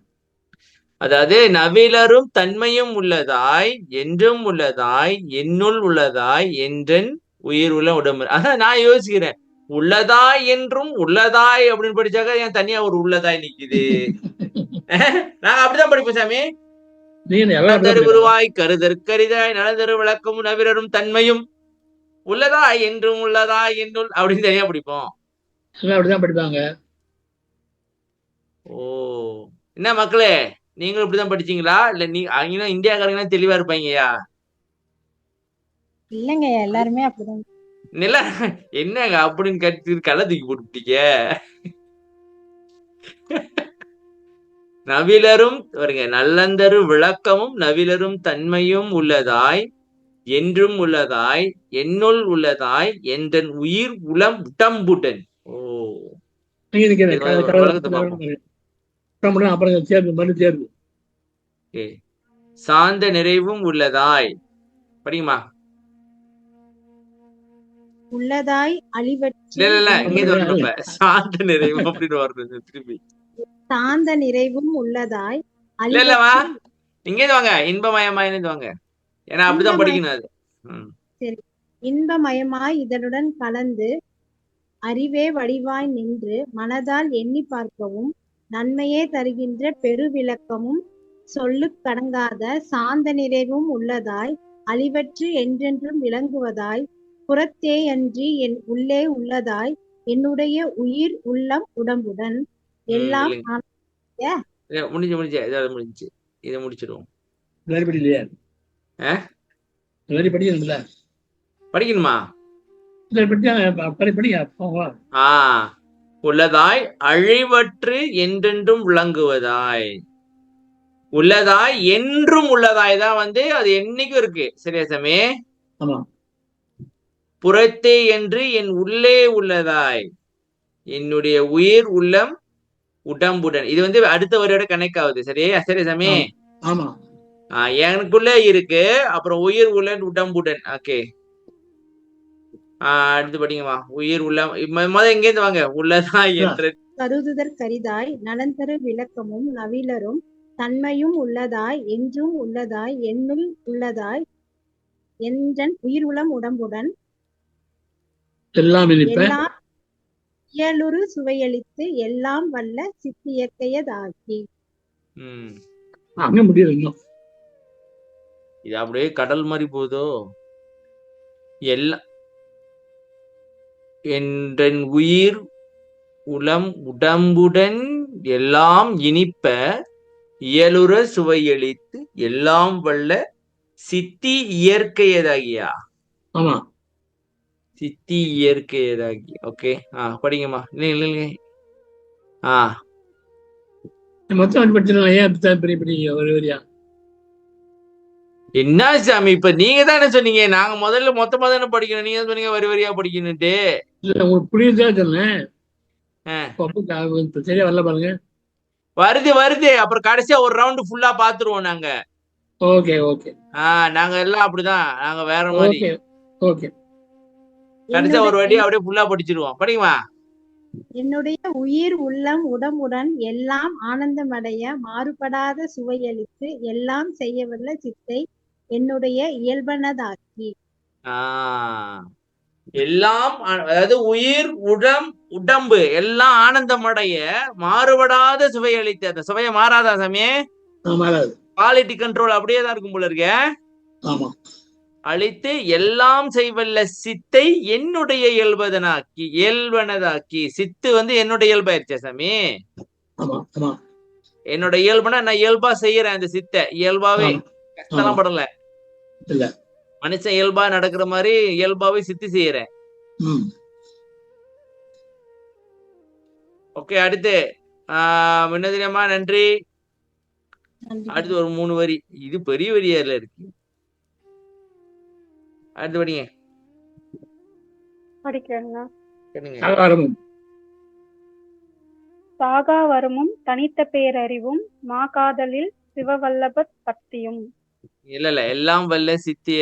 [SPEAKER 2] அதாவது நவிலரும் தன்மையும் உள்ளதாய் என்றும் உள்ளதாய் என்னுள் உள்ளதாய் என்றன் உயிர் உள்ள உடம்பு. அதான் நான் யோசிக்கிறேன், உள்ளதாய் என்றும் உள்ளதாய் அப்படின்னு படிச்சாக்க ஏன் தனியா ஒரு உள்ளதாய் நிக்குது? நாங்க அப்படிதான் படிப்போம் சாமி. உருவாய் கருதற்கரிதாய் நலந்தரு விளக்கமும் நவிலரும் தன்மையும் உள்ளதாய் என்றும் உள்ளதாய் என்னுள் அப்படின்னு தனியா படிப்போம்.
[SPEAKER 1] அப்படிதான் படிப்பாங்க.
[SPEAKER 2] ஓ, என்ன மக்களே, நீங்களும் இப்படிதான் படிச்சீங்களா? இல்ல நீ இந்தியாக்காரங்க தெளிவா இருப்பாங்கயா?
[SPEAKER 4] இல்லைங்க, எல்லாருமே அப்படிதான்.
[SPEAKER 2] நில என்னங்க அப்படின்னு கட்டி கள்ள தூக்கி போட்டுட்டீங்க. நவிலரும் வருங்க நல்லந்தரு விளக்கமும் நவிலரும் தன்மையும் உள்ளதாய் என்றும் உள்ளதாய் என்னுள் உள்ளதாய் என்றன் உயிர் உளம் உடம்புடன். ஓ, விளக்கத்தை பார்ப்போம்.
[SPEAKER 1] அப்புறம் தேர்வு மறு தேர்வு.
[SPEAKER 2] சாந்த நிறைவும் உள்ளதாய். படிக்குமா?
[SPEAKER 4] உள்ளதாய் அழிவற்று
[SPEAKER 2] இல்ல இங்கே வரணும். இப்ப சாந்த நிறைவும் அப்படின்னு வரணும் திருப்பி.
[SPEAKER 4] சாந்த நிறைவும் உள்ளதாய்
[SPEAKER 2] இல்லவா இங்கே வாங்க, இன்பமயமாயிருந்து வாங்க. ஏன்னா அப்படிதான் படிக்கணும் அது.
[SPEAKER 4] சரி. இன்பமயமாய் இதனுடன் கலந்து அறிவே வடிவாய் நின்று மனதால் எண்ணி பார்க்கவும் நன்மையே தருகின்ற பெருவிளக்கமும் சொல்லு கடங்காத சாந்த நிறைவும் உள்ளதாய் அழிவற்று என்றென்றும் விளங்குவதாய் புறத்தே அன்றி என் உள்ளே உள்ளதாய் என்னுடைய உயிர் உள்ளம் உடம்புடன் எல்லாம்
[SPEAKER 2] முடிஞ்சு இதை முடிச்சிடுவோம். படிக்கணுமா? உள்ளதாய் அழிவற்று என்றென்றும் விளங்குவதாய். உள்ளதாய் என்றும் உள்ளதாய் தான் அது என்னைக்கும் இருக்கு. சரியா சாமி? புறத்தே என்று என் உள்ளே உள்ளதாய் என்னுடைய உயிர் உள்ளம் உடம்புடன். இது அடுத்த வரையோட கனெக்ட் ஆகுது. சரியா? சரி சாமி? எனக்குள்ள இருக்கு, அப்புறம் உயிர் உள்ளன் உடம்புடன். ஓகே, அடுத்து படிங்கம்மா. உயிர் உள்ளம் முதல் எங்கேருந்து வாங்க. உள்ளதாய் என்று
[SPEAKER 4] கருதுதற் கரிதாய் நலந்தரு விளக்கமும் நவிலரும் தன்மையும் உள்ளதாய் என்றும் உள்ளதாய் என்னுள் உள்ளதாய் என்றன் உயிர் உளம் உடம்புடன் எல்லாம் இயலுறு சுவையளித்து எல்லாம் வல்ல சித்தியற்கையதாகி.
[SPEAKER 2] இது அப்படியே கடல் மாதிரி போதோ. எல்லாம் என்றன் உயிர் உளம் உடம்புடன் எல்லாம் இனிப்ப இயலுற சுவையளித்து எல்லாம் வல்ல சித்தி இயற்கையதாகியா. சித்தி இயற்கையதாகி. ஓகே, படிங்கம்மா. என்ன சாமி இப்ப நீங்க தானே சொன்னீங்க, நாங்க முதல்ல மொத்தமா தானே படிக்கணும். நீங்க சொன்னீங்க வரி வரியா படிக்கணும்ட்டு.
[SPEAKER 1] புரியுதா சொன்னேன். சரியா வரல பாருங்க.
[SPEAKER 2] வருது. அப்புறம் கடைசியா ஒரு ரவுண்ட் ஃபுல்லா பாத்துருவோம் நாங்க.
[SPEAKER 1] Okay okay.
[SPEAKER 2] நாங்க எல்லாம் அப்படிதான். நாங்க வேற மாதிரி.
[SPEAKER 1] ஓகே.
[SPEAKER 2] கடைசியா ஒரு வாட்டி அப்படியே ஃபுல்லா படிச்சிருவோம். படிக்குமா?
[SPEAKER 4] என்னுடைய உயிர் உள்ளம் உடம்புடன் எல்லாம் ஆனந்தமடைய மாறுபடாத சுவையளித்து எல்லாம் செய்யவல்ல சித்தை என்னுடைய இயல்பனதாக்கி.
[SPEAKER 2] எல்லாம் அதாவது உயிர் உடம்பு எல்லாம் ஆனந்தமடைய மாறுபடாத சுவையளித்து. அந்த சுவையை மாறாதா சாமி? குவாலிட்டி கண்ட்ரோல் அப்படியே தான் இருக்கும் போல இருக்க. அழித்து எல்லாம் செய்வல்ல சித்தை என்னுடைய இயல்பனதாக்கி. சித்து என்னுடைய இயல்பாயிருச்சா சாமி? என்னோட இயல்புனா நான் இயல்பா செய்யறேன். அந்த சித்தை இயல்பாவே கஷ்டம் படல. மனுஷன் இயல்பா நடக்கிற மாதிரி இயல்பாவே சித்தி செய்யறேன். ஓகே, அடுத்து வினோதினியம்மா நன்றி. அடுத்து ஒரு 3 வரி. இது பெரிய வரியால இருக்கு. அடுத்து படிங்க.
[SPEAKER 5] சாகாவரமும் தனித்த பேரறிவும் மாகாதலில் சிவவல்லப சக்தியும்.
[SPEAKER 2] இல்ல எல்லாம் வல்ல சித்தி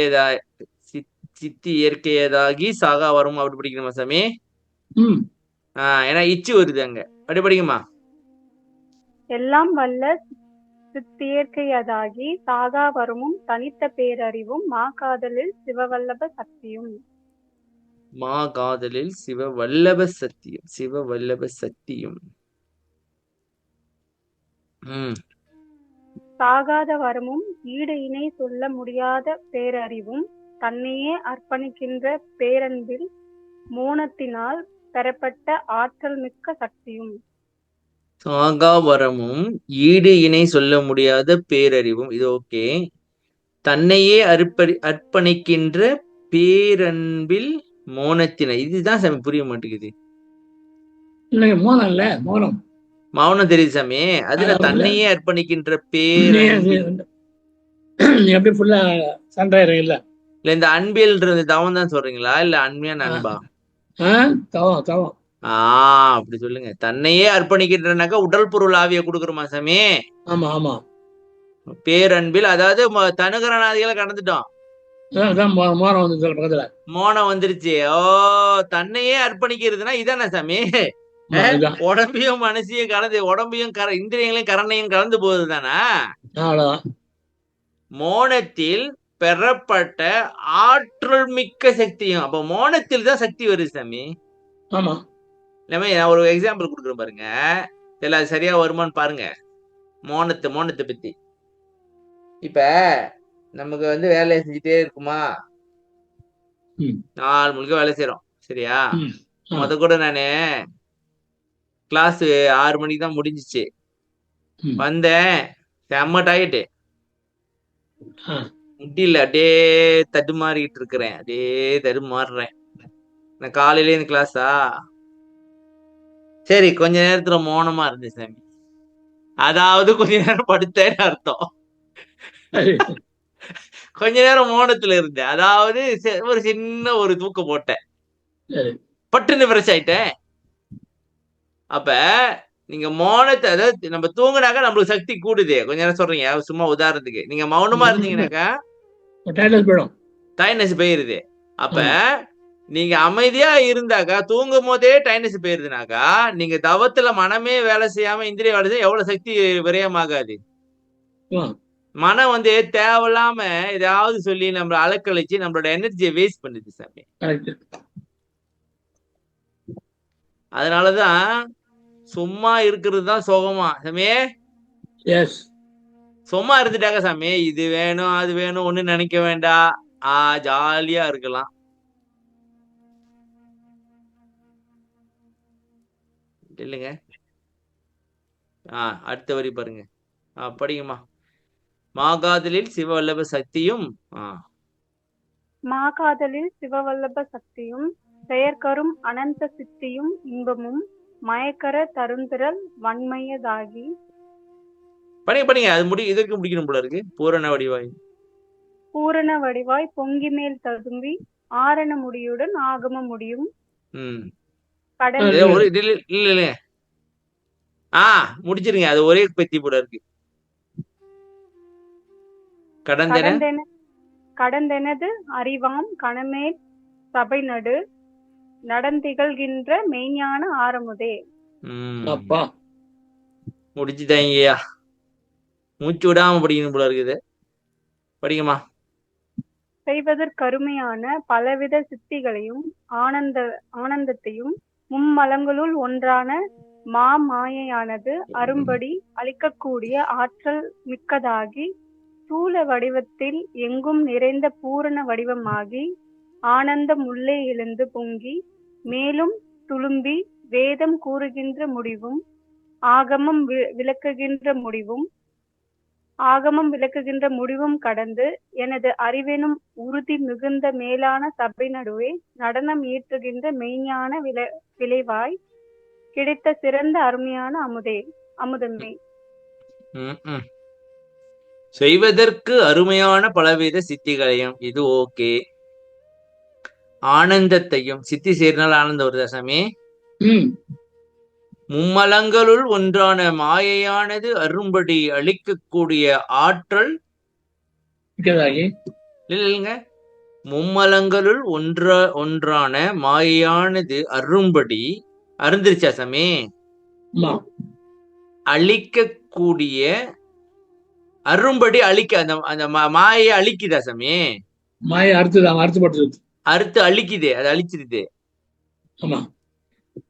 [SPEAKER 2] இயற்கையதாகி சாகாவரமும் அப்படி படிக்கணுமா சாமி? ஏன்னா இச்சு வருது அங்க. அப்படி படிக்குமா?
[SPEAKER 5] எல்லாம் வல்ல சித்தியற்கையதாகி சாகாவரமும் தனித்த பேரறிவும் மாகாதலில் சிவவல்லப சக்தியும்.
[SPEAKER 2] மாகாதலில் சிவவல்லப சக்தியும்.
[SPEAKER 5] சாகாத வரமும் ஈடு இணை சொல்ல முடியாத பேரறிவும் தன்னையே அர்ப்பணிக்கின்ற பேரன்பில் மோனத்தினால் பெறப்பட்ட ஆற்றல் மிக்க சக்தியும்.
[SPEAKER 2] சாகாவரமும் ஈடு இணை சொல்ல முடியாத பேரறிவும். இது ஓகே. தன்னையே அர்ப்பணிக்கின்ற பேரன்பில் மௌனத்தினை. இதுதான் சாமி புரிய மாட்டேங்குது.
[SPEAKER 1] இல்லைங்க, மோனம் இல்ல, மௌனம்.
[SPEAKER 2] மௌனம் தெரியுது சாமி. அதுல
[SPEAKER 1] அதாவது
[SPEAKER 2] தன்னையே அர்ப்பணிக்கின்ற பேரன்பில்
[SPEAKER 1] நீ அப்படியே ஃபுல்லா சண்டாயிரம் இல்ல.
[SPEAKER 2] இல்ல இந்த அன்பில்ன்றது தவம் தான் சொல்றீங்களா இல்ல அன்மையான அன்பா?
[SPEAKER 1] தவம் தவம்.
[SPEAKER 2] அப்படி சொல்லுங்க. தன்னையே அர்ப்பணிக்கின்றனாக்கா உடல் பொருள் ஆவிய கொடுக்குறோமா சாமி?
[SPEAKER 1] ஆமா ஆமா.
[SPEAKER 2] பேரன்பில் அதாவது தனுகரணாதிகளை கடந்துட்டோம்.
[SPEAKER 1] மோனம் வந்து பக்கத்துல
[SPEAKER 2] மோனம் வந்துருச்சு. தன்னையே அர்ப்பணிக்கிறதுனா இதானே சாமி?
[SPEAKER 1] இதுதான்.
[SPEAKER 2] உடம்பையும் மனசையும் கலந்து, உடம்பையும் இந்திரியங்களையும் கரணையும் கலந்து போகுது தானே.
[SPEAKER 1] அவ்வளவுதான்.
[SPEAKER 2] மோனத்தில் பெறப்பட்ட ஆற்றல் மிக்க சக்தியும். அப்ப மோனத்தில் தான் சக்தி வருது சாமி.
[SPEAKER 1] ஆமா.
[SPEAKER 2] நான் ஒரு எக்ஸாம்பிள் கொடுக்குறேன் பாருங்க, எல்லாம் சரியா வருமானு பாருங்க. மோனத்தை பத்தி இப்ப நமக்கு வந்து வேலை செஞ்சுட்டே இருக்குமா, நாலு முழுக்க வேலை செய்யறோம் சரியா. முத கூட நானு கிளாஸ் 6 மணிக்கு தான் முடிஞ்சிச்சு. வந்தேன், செம்ம டயர்டு, முடியல, அப்படியே தடுமாறிட்டு இருக்கிறேன், அப்படியே தடுமாறுறேன். நான் காலையில இந்த கிளாஸா, சரி கொஞ்ச நேரத்துல மௌனமா இருந்தேன் சாமி. அதாவது கொஞ்ச நேரம் படுத்தேன்னு அர்த்தம். கொஞ்ச நேரம் மௌனத்துல இருந்தேன், அதாவது ஒரு சின்ன ஒரு தூக்கம் போட்டேன், பட்டுன்னு ஃப்ரெஷ் ஆயிட்டேன். அப்ப நீங்க மௌனத்தை, அதாவது நம்ம தூங்குனாக்கா நம்மளுக்கு சக்தி கூடுது. கொஞ்ச நேரம் சொல்றீங்க, சும்மா உதாரணத்துக்கு நீங்க மௌனமா இருந்தீங்கன்னாக்கா டைட்னஸ் போயிருது. அப்ப நீங்க அமைதியா இருந்தாக்கா, தூங்கும் போதே டைட்னஸ் போயிருதுனாக்கா, நீங்க தவத்துல மனமே வேலை செய்யாம இந்திரிய வேலை செய்ய எவ்வளவு சக்தி விரயமாகாது. மனம் வந்து தேவையில்லாம ஏதாவது சொல்லி நம்மள அலக்கழிச்சு நம்மளோட எனர்ஜியை வேஸ்ட் பண்ணுது சாமி. அதனாலதான் சும்மா இருக்கிறது தான் சுகமா சாமி. சும்மா இருந்துட்டாக்க சாமி, இது வேணும் அது வேணும் ஒண்ணு நினைக்க வேண்டாம், ஜாலியா இருக்கலாம். இல்லைங்க. அடுத்த வரி பாருங்க, படிங்கம்மா. மாகாதலில் சிவவல்லப சக்தியும்.
[SPEAKER 5] மாகாதலில் சிவவல்லப சக்தியும் செயற்கரும் அனந்த சித்தியும் இன்பமும் மயக்கர தருந்திரல் வன்மையதாகி.
[SPEAKER 2] படிங்க அது இதற்கு முடிக்கணும் போல இருக்கு.
[SPEAKER 5] பூரண வடிவாய் பொங்கி மேல் ததும்பி ஆரண முடியுடன் ஆகம முடியும்.
[SPEAKER 2] முடிச்சிருங்க, அது ஒரே பெத்தி போல இருக்கு.
[SPEAKER 5] கடந்தெனது அறிவாம் கணமேல் சபை நடு நடந்திகழ்கின்ற மெய்ஞான ஆரமுதே.
[SPEAKER 2] முடிச்சுட்டாங்கய்யா, மூச்சு விடாம படிக்கணும் போல இருக்குது. படிங்கம்மா.
[SPEAKER 5] செய்வதற்கருமையான பலவித சித்திகளையும் ஆனந்தத்தையும் மும்மலங்களுள் ஒன்றான மாமாயையானது அரும்படி அளிக்கக்கூடிய ஆற்றல் மிக்கதாகி ஸ்தூல வடிவத்தில் எங்கும் நிறைந்த பூரண வடிவமாகி ஆனந்தம் உள்ளே எழுந்து பொங்கி மேலும் துளும்பி வேதம் கூறுகின்ற முடிவும் ஆகமம் விளக்குகின்ற முடிவும் கடந்து எனது அறிவெனும் உறுதி மிகுந்த மேலான சபை நடுவே நடனம் ஈற்றுகின்ற மெய்ஞான விளைவாய் கிடைத்த சிறந்த அருமையான அமுதமே.
[SPEAKER 2] செய்வதற்கு அருமையான பலவித சித்திகளையும், இது ஓகே. ஆனந்தத்தையும், சித்தி சேர்னால் ஆனந்தம் வருதா சாமி? மும்மலங்களுள் ஒன்றான மாயையானது அரும்படி அளிக்கக்கூடிய ஆற்றல். இல்லைங்க, மும்மலங்களுள் ஒன்றான மாயையானது அரும்படி அருந்திருச்சா சாமி? அழிக்கக்கூடிய, அரும்படி அழிக்க, அந்த மாயை அழிக்குதா சாமி?
[SPEAKER 1] மாயை
[SPEAKER 2] அறுத்து அழிக்குதே, அது அழிச்சிருது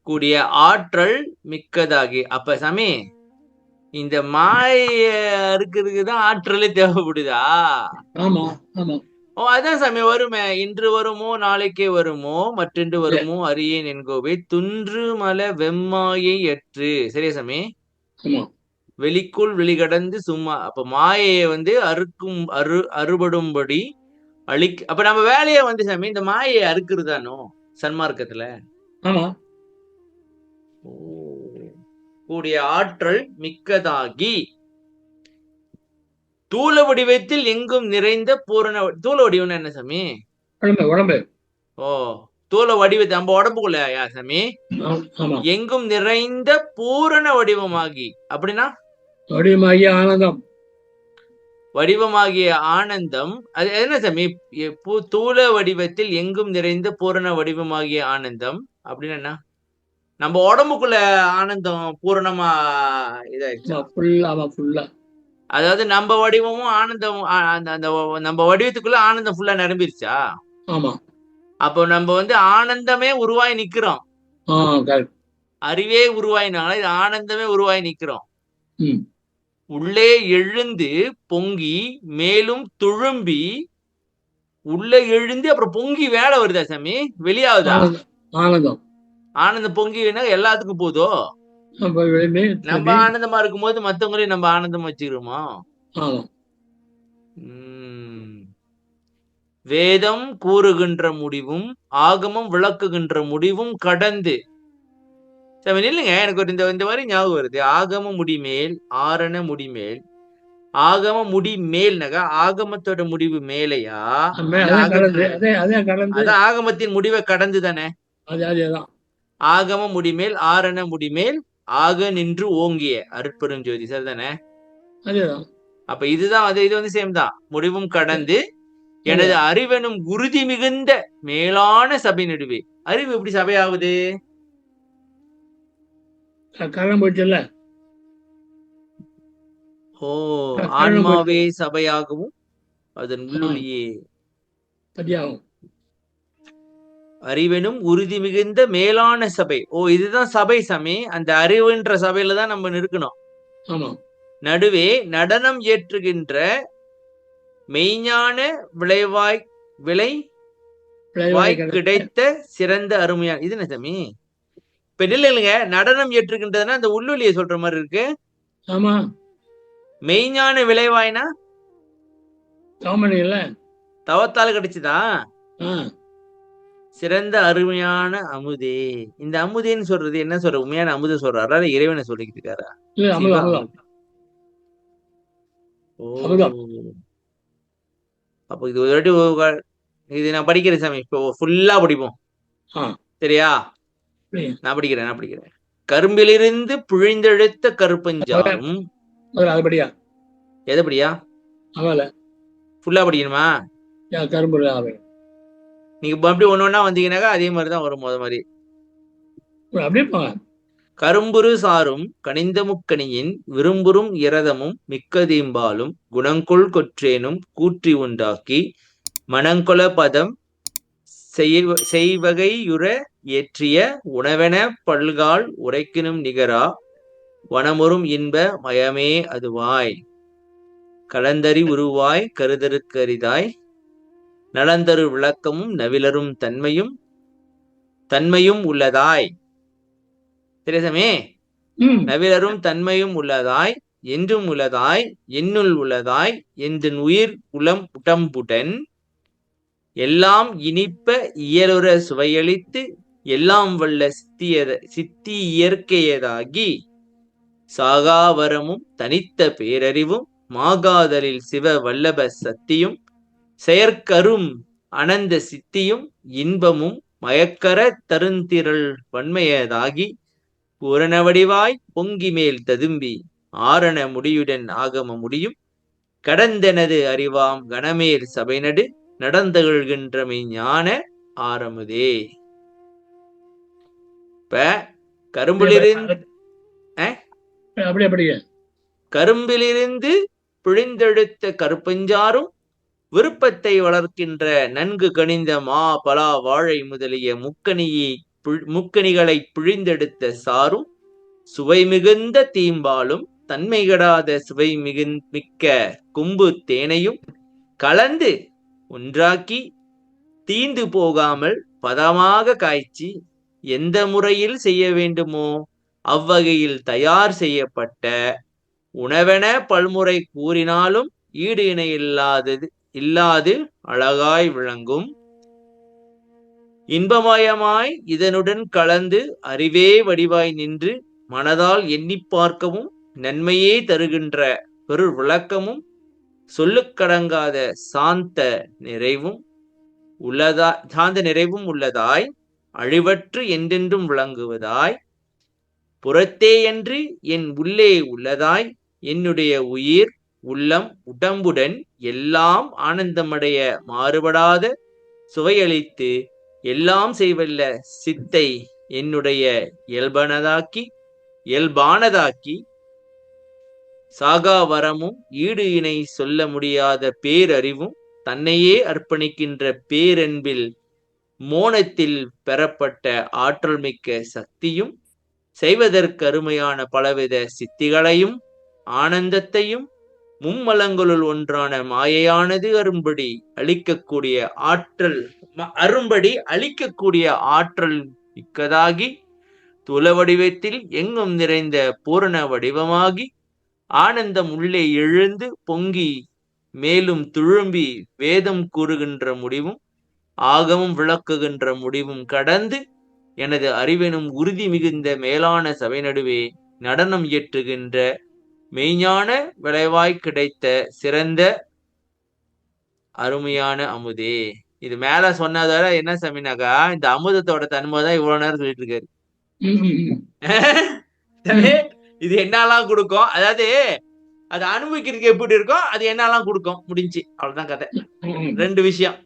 [SPEAKER 2] கூடிய ஆற்றல் மிக்கதாகி. அப்ப சாமி இந்த மாய அறுக்கிறதுக்கு தான் ஆற்றலே தேவைப்படுதா? அதான் சாமி வருமே, இன்று வருமோ நாளைக்கே வருமோ மற்றென்று வருமோ அறியேன் என்கோவே துன்று மல வெம்மாயை அற்று. சரியா சாமி? வெளிக்குள் வெளிகடந்து சும்மா. அப்ப மாயையை வந்து அறுபடும்படி அப்ப நம்ம வேலையை வந்து சாமி இந்த மாயை அறுக்குறதானோ சன்மார்க்கத்துல.
[SPEAKER 1] ஆமா.
[SPEAKER 2] ஓ, கூடிய ஆற்றல் மிக்கதாகி தூல வடிவத்தில் எங்கும் நிறைந்த பூரண. தூல வடிவம்னு என்ன சாமி?
[SPEAKER 1] உடம்பு.
[SPEAKER 2] ஓ, தூல வடிவத்தை நம்ம உடம்புக்குள்ள சாமி
[SPEAKER 1] ஆமா.
[SPEAKER 2] எங்கும் நிறைந்த பூரண வடிவமாகி. அப்படின்னா
[SPEAKER 1] வடிவமாகிய ஆனந்தம்.
[SPEAKER 2] வடிவமாகிய ஆனந்தம். அது என்ன சாமி? தூல வடிவத்தில் எங்கும் நிறைந்த பூரண வடிவமாகிய ஆனந்தம் அப்படின்னா என்ன? நம்ம உடம்புக்குள்ள ஆனந்தம் பூரணமா இதாயிடுச்சு. அதாவது நம்ம வடிவமும் ஆனந்தம் அந்த நம்ம வடிவத்துக்குள்ள ஆனந்தம் ஃபுல்லா நிரம்பிருச்சா?
[SPEAKER 1] ஆமா.
[SPEAKER 2] அப்போ நம்ம வந்து ஆனந்தமே உருவாய் நிக்கிறோம். அறிவே உருவாயினால இது ஆனந்தமே உருவாய் நிக்கிறோம். உள்ளே எழுந்து பொங்கி மேலும் துழும்பி உள்ள எழுந்து அப்புறம் பொங்கி வேலை வருதா சாமி? வெளியாகுதா?
[SPEAKER 1] ஆனந்தம்.
[SPEAKER 2] ஆனந்தம் பொங்கி எல்லாத்துக்கும் போதோ? நம்ம ஆனந்தமா இருக்கும் போது மத்தவங்களையும் நம்ம ஆனந்தமா வச்சுக்கிறோமா? வேதம் கூறுகின்ற முடிவும் ஆகமம் விளக்குகின்ற முடிவும் கடந்து. இல்லைங்க, எனக்கு ஒரு இந்த மாதிரி ஞாபகம் வருது. ஆகம முடிமேல் ஆரண முடிமேல். ஆகம முடி மேல் நக ஆகமத்தோட முடிவு மேலையா? அதான் ஆகமத்தின் முடிவை கடந்து தானே. ஆகம முடிமேல் ஆரண முடிமேல் ஆக நின்று ஓங்கிய அருட்பெருஞ்சோதி. சரிதானே? அப்ப இதுதான் அது. இது வந்து சேம் தான். முடிவும் கடந்து எனது அறிவெனும் உறுதி மிகுந்த மேலான சபை நடுவே. அறிவு எப்படி சபையாகுது? ஓ, ஆன்மாவே சபையாகவும் அதன் உள்ளொளியே அறிவெனும் உறுதி மிகுந்த மேலான சபை. ஓ, இதுதான் சபை சாமி. அந்த அறிவுன்ற சபையில தான் நம்ம இருக்கணும். நடுவே நடனம் ஏற்றுகின்ற மெய்ஞான விளைவாய் கிடைத்த சிறந்த அருமையான. இது என்ன சாமி? இப்ப இல்லைங்க, நடனம் ஏற்றுகின்றதுன்னா அந்த உள்ளொலியை சொல்ற மாதிரி இருக்கு.
[SPEAKER 1] ஆமா.
[SPEAKER 2] மெய்ஞான விளைவாய்னா தவத்தால் கிடைச்சுதா? சிறந்த அருமையான அமுதே. இந்த அமுதேன்னு சொல்றது என்ன சொல்ற? உண்மையான அமுத சொல்றாரா இறைவனை சொல்லிக்கிட்டு இருக்காரா? அப்போ இது ஒரு வாட்டி இது நான் படிக்கிறேன் சாமி. இப்போ ஃபுல்லா படிப்போம். சரியா? நான் படிக்கிறேன். கரும்பிலிருந்து புழிந்தெழுத்த கருப்பஞ்சாரும். எதபடியா? ஃபுல்லா படிக்கணுமா? நீங்க அப்படி ஒண்ணு வந்தீங்கன்னாக்கா அதே மாதிரிதான் வரும். முத மாதிரி கரும்புரு சாரும் கனிந்த முக்கணியின் விரும்புறும் இரதமும் மிக்கதீம்பாலும் குணங்கொள் கொற்றேனும் கூற்றி உண்டாக்கி மணங்கொல பதம் செய்வகையுற ஏற்றிய உணவென பல்கால் உரைக்கினும் நிகரா வனமுறும் இன்ப மயமே அதுவாய் கலந்தறி உருவாய் கருதருக்கரிதாய் நலந்தரு விளக்கமும் நவிலரும் தன்மையும் உள்ளதாய். தெரியாமே? நவிலரும் தன்மையும் உள்ளதாய் என்றும் உள்ளதாய் என்னுள் உள்ளதாய் எந்தன் உயிர் உளம் உடம்புடன் எல்லாம் இனிப்ப இயலுற சுவையளித்து எல்லாம் வல்ல சித்தி இயற்கையதாகி சாகாவரமும் தனித்த பேரறிவும் மாகாதலில் சிவ வல்லப சக்தியும் செயற்கரும் அனந்த சித்தியும் இன்பமும் மயக்கர தருந்திரள் வன்மையதாகி பூரண வடிவாய் பொங்கி மேல் ததும்பி ஆரண முடியுடன் ஆகம முடியும் கடந்தெனது அறிவாம் கணமேல் சபை நடு நடந்தகழ்கின்றமை ஞான ஆரமுதே. இப்ப கரும்பிலிருந்து பிழிந்தெடுத்த கருப்பஞ்சாரும் விருப்பத்தை வளர்க்கின்ற நன்கு கனிந்த மா பலா வாழை முதலிய முக்கணிகளை பிழிந்தெடுத்த சாரும் சுவை மிகுந்த தீம்பாலும் தன்மை கெடாத சுவை மிக்க கும்பு தேனையும் கலந்து ஒன்றாக்கி தீந்து போகாமல் பதமாக காய்ச்சி எந்த முறையில் செய்ய வேண்டுமோ அவ்வகையில் தயார் செய்யப்பட்ட உணவென பல்முறை கூறினாலும் ஈடு இணை இல்லாதது இல்லாது அழகாய் விளங்கும். இன்பமயமாய் இதனுடன் கலந்து அறிவே வடிவாய் நின்று மனதால் எண்ணி பார்க்கவும் நன்மையே தருகின்ற பெரு விளக்கமும் சொல்லுக்கடங்காத சாந்த நிறைவும் உள்ளதாய் அழிவற்று என்றென்றும் விளங்குவதாய் புறத்தேயன்றி என் உள்ளே உள்ளதாய் என்னுடைய உயிர் உள்ளம் உடம்புடன் எல்லாம் ஆனந்தமடைய மாறுபடாத சுவையளித்து எல்லாம் செய்வல்ல சித்தை என்னுடைய இயல்பானதாக்கி சாகா வரமும் ஈடு இணை சொல்ல முடியாத பேரறிவும் தன்னையே அர்ப்பணிக்கின்ற பேரன்பில் மோனத்தில் பெறப்பட்ட ஆற்றல் மிக்க சக்தியும் செய்வதற்கு அருமையான பலவித சித்திகளையும் ஆனந்தத்தையும் மும்மலங்களுள் ஒன்றான மாயையானது அரும்படி அளிக்கக்கூடிய ஆற்றல் மிக்கதாகி துல வடிவத்தில் எங்கும் நிறைந்த பூரண வடிவமாகி ஆனந்தம் உள்ளே எழுந்து பொங்கி மேலும் துழும்பி வேதம் கூறுகின்ற முடிவும் ஆகமும் விளக்குகின்ற முடிவும் கடந்து எனது அறிவெனும் உறுதி மிகுந்த மேலான சபை நடுவே நடனம் இயற்றுகின்ற மெய்ஞான விளைவாய் கிடைத்த சிறந்த அருமையான அமுதே. இது மேல சொன்னதால என்ன சமினாக்கா, இந்த அமுதத்தோட தன்மைதான் இவ்வளவு நேரம் சொல்லிட்டு இருக்காரு. இது என்னெல்லாம் கொடுக்கும், அதாவது அது அனுபவிக்கிறதுக்கு எப்படி இருக்கும், அது என்னெல்லாம் கொடுக்கும், முடிஞ்சு. அவ்வளவுதான் கதை. 2 விஷயம்.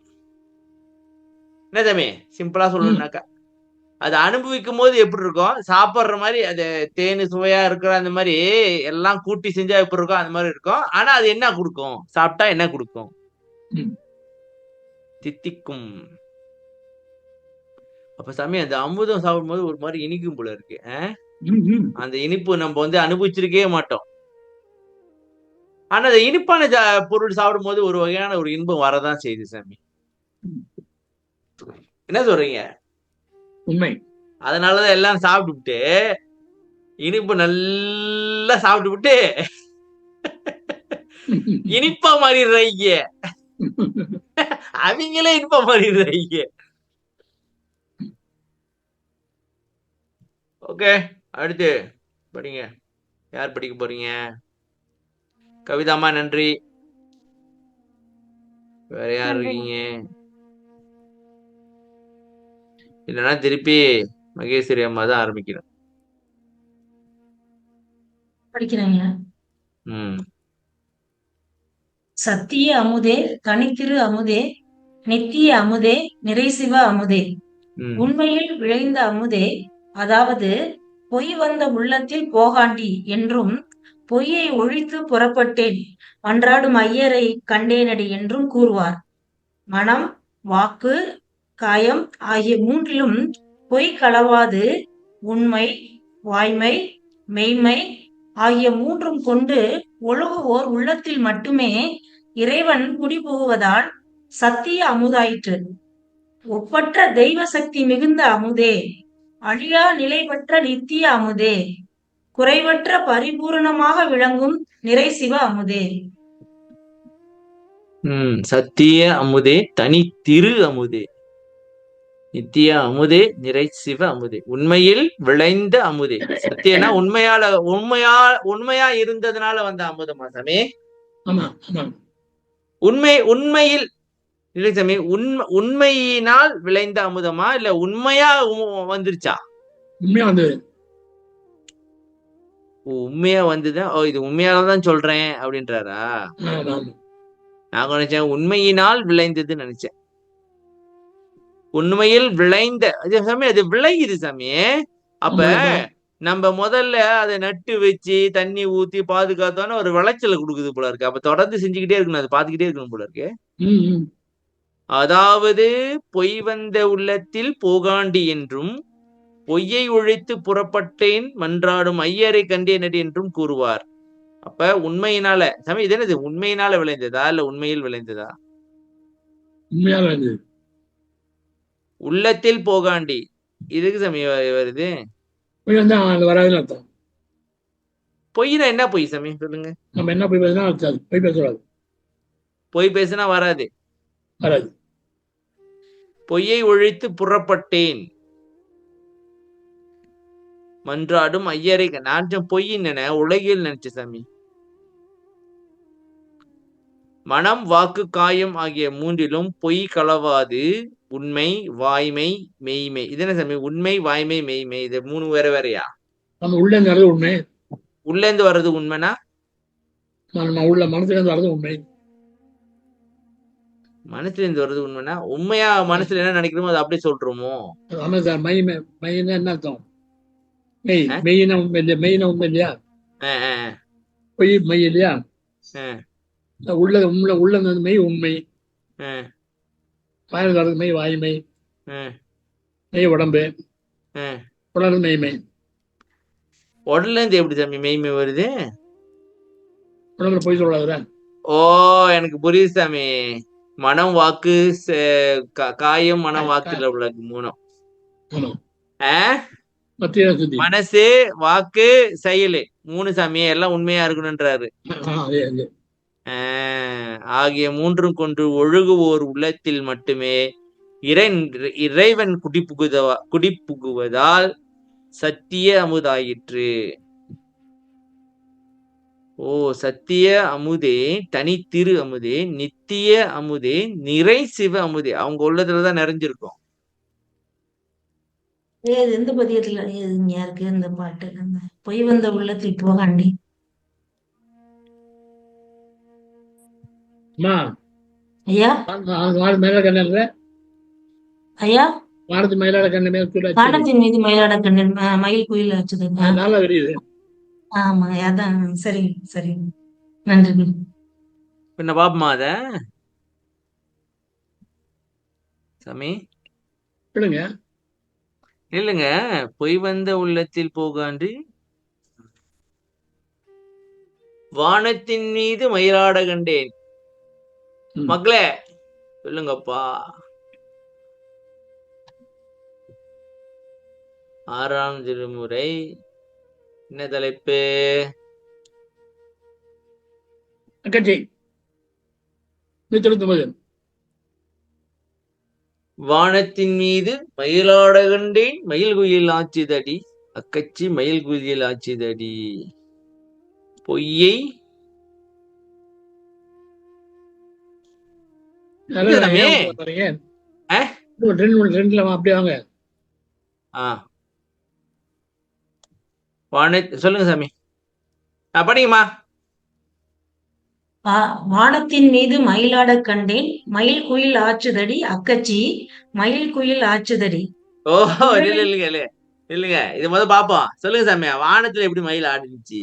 [SPEAKER 2] என்ன தம்பி சிம்பிளா சொல்லணும்னாக்கா, அது அனுபவிக்கும் போது எப்படி இருக்கும், சாப்பிடுற மாதிரி அது தேனு சுவையா இருக்கிற அந்த மாதிரி எல்லாம் கூட்டி செஞ்சா எப்படி இருக்கும் அந்த மாதிரி இருக்கும். ஆனா அது என்ன கொடுக்கும், சாப்பிட்டா என்ன கொடுக்கும், தித்திக்கும். அப்ப சாமி அந்த அமுதம் சாப்பிடும் போது ஒரு மாதிரி இனிக்கும் போல இருக்கு. அந்த இனிப்பு நம்ம அனுபவிச்சிருக்கவே மாட்டோம். ஆனா அந்த இனிப்பான பொருள் சாப்பிடும் போது ஒரு வகையான ஒரு இன்பம் வரதான் செய்யுது சாமி. என்ன சொல்றீங்க?
[SPEAKER 1] உண்மை.
[SPEAKER 2] அதனாலதான் எல்லாம் சாப்பிட்டு இனிப்பு நல்லா சாப்பிட்டு இனிப்பா மாறிடுறாங்க. அவங்களே இனிப்பா மாறிடுறாங்க. ஓகே, அடுத்து படிங்க. யார் படிக்க போறீங்க? கவிதாமா நன்றி. வேற யார் இருக்கீங்க? இல்லைன்னா திருப்பி மகேஸ்வரி அம்மா தான் ஆரம்பிக்கிறேன்.
[SPEAKER 3] படிக்கிறாங்க. சத்திய அமுதே, தனித்திரு அமுதே, நித்திய அமுதே, நிறைசிவ அமுதே, உண்மையில் விளைந்த அமுதே, அதாவது பொய் வந்த உள்ளத்தில் போகாண்டி என்றும் பொய்யை ஒழித்து புறப்பட்டேன் மன்றாடும் ஐயரை கண்டேனடி என்றும் கூறுவார். மனம், வாக்கு, காயம் ஆகிய 3லும் பொய் களவாது உண்மை, வாய்மை, மெய்மை ஆகிய 3ம் கொண்டு ஒழுகுவோர் உள்ளத்தில் மட்டுமே இறைவன் குடிபுகுவதால் சத்திய அமுதாயிற்று. ஒப்பற்ற தெய்வ சக்தி மிகுந்த அமுதே, அழியா நிலை பெற்ற நித்திய அமுதே, குறைவற்ற பரிபூரணமாக விளங்கும் நிறைசிவ அமுதே.
[SPEAKER 2] சத்திய அமுதே, தனி திரு அமுதே, நித்திய அமுதே, நிறை சிவ அமுதே, உண்மையில் விளைந்த அமுதே. சத்தியனா உண்மையா இருந்ததுனால வந்த அமுதமா சாமி? உண்மையில் இல்லை சாமி, உண்மையினால் விளைந்த அமுதமா இல்ல உண்மையா வந்துருச்சா? உண்மையா வந்துதான். இது உண்மையாலதான் சொல்றேன் அப்படின்றாரா? நான் நினைச்சேன் உண்மையினால் விளைந்ததுன்னு நினைச்சேன். உண்மையில் விளைந்த சாமி, அது விளையுது சாமி. அப்ப நம்ம முதல்ல அதை நட்டு வச்சு தண்ணி ஊத்தி பாதுகாத்தோன்னு ஒரு விளைச்சலை கொடுக்குது போல இருக்கு. அப்ப தொடர்ந்து செஞ்சுக்கிட்டே இருக்கணும், அதை பார்த்துக்கிட்டே இருக்கணும் போல இருக்கு. அதாவது பொய் வந்த உள்ளத்தில் போகாண்டி என்றும் பொய்யை ஒழித்து புறப்பட்டேன் மன்றாடும் ஐயரை கண்டேனடி என்றும் கூறுவார். அப்ப உண்மையினால சாமி, இது என்னது, உண்மையினால விளைந்ததா இல்ல உண்மையில் விளைந்ததா?
[SPEAKER 1] உண்மையால விளைந்தது.
[SPEAKER 2] உள்ளத்தில் போகாண்டி இதுக்கு சாமி வருது?
[SPEAKER 1] வராதுன்னு அர்த்தம்.
[SPEAKER 2] பொய்னா என்ன பொய் சாமி சொல்லுங்க?
[SPEAKER 1] நம்ம என்ன பொய் பேசினா பொய் பேசக்கூடாது.
[SPEAKER 2] பொய் பேசினா வராது.
[SPEAKER 1] வராது.
[SPEAKER 2] பொய்யை ஒழித்து புறப்பட்டேன் மன்றாடும் ஐயரை. நான் பொய்ன்னு உலகில் நினைச்ச சாமி. மனம் வாக்கு காயம் ஆகிய மூன்றிலும் பொய் களவாது உண்மை வாய்மை மெய்மை. இது என்ன சாமி? உண்மை வாய்மை மெய்மை, இது 3 வேற வேறையா?
[SPEAKER 1] நம்ம உள்ள இருந்து வர்றது உண்மை,
[SPEAKER 2] உள்ள இருந்து வர்றது உண்மைனா
[SPEAKER 1] நம்ம உள்ள மனசுல இருந்து வர்றது உண்மை.
[SPEAKER 2] மனசுல இருந்து வர்றது உண்மைனா உண்மையா மனசுல என்ன நினைக்கிறோமோ அதை அப்படியே சொல்றோமோ?
[SPEAKER 1] ஆமா சார். மைனா என்ன அர்த்தம்? மெய்னா உண்மை இல்லையா? மெய்னா உண்மை இல்லையா? பொய் மெய் இல்லையா? உள்ள மெய் உண்மை, வாயில் வர்றது மெய் வாய்மை, மெய் உடம்பு, உடல் மெய்மை.
[SPEAKER 2] உடல்ல இருந்து எப்படி சாமி மெய்மை வருது?
[SPEAKER 1] உடம்புல பொய் சொல்லாதுல.
[SPEAKER 2] ஓ, எனக்கு புரியுது சாமி. மனம் வாக்கு காயம் மனம் வாக்குல உள்ள 3. மனசு வாக்கு செயலு 3 சாமி எல்லாம் உண்மையா இருக்கணும்ன்றாரு. ஆகிய 3 கொண்டு ஒழுகுவோர் உள்ளத்தில் மட்டுமே இறைவன் குடிப்புகுவதால் சத்திய அமுதாயிற்று. ஓ, சத்திய அமுதே, தனி திரு அமுதே, நித்திய அமுதே, நிறை சிவ அமுதே. அவங்க உள்ளதுலதான் நிறைஞ்சிருக்கும்.
[SPEAKER 3] எந்த பதியத்துல இருக்கு இந்த பாட்டு? பொய் வந்த உள்ளத்தில் போகாண்டி. ஐயா ஐயா, வானத்தின் மீது மயிலாட கண்ணன் மயில் குயில் ஆச்சுதுங்க. ஆமா, அதான். சரி சரி, நன்றி.
[SPEAKER 2] பின்ன பாப்பமா அத சாமி இல்லைங்க. பொய் வந்த உள்ளத்தில் போகாண்டி வானத்தின் மீது மயிலாட கண்டேன். மக்களே சொல்லுங்கப்பா. 6ஆம் திருமுறை என்ன தலைப்பு? வானத்தின் மீது மயிலாட கண்டேன், மயில் குயில் ஆச்சுதடி அக்கச்சி, மயில் குயில் ஆச்சுதடி. பொய்யை சொல்லுங்க சாமி, படிங்கம்மா.
[SPEAKER 3] வானத்தின் மீது மயிலாட கண்டேன், மயில் குயில் ஆச்சுதடி அக்கச்சி, மயில் குயில் ஆச்சுதடி.
[SPEAKER 2] ஓஹோ, இல்ல இல்லைங்க, இது முதல்ல பாப்போம். சொல்லுங்க சாமி, வானத்துல எப்படி மயில் ஆடிச்சு?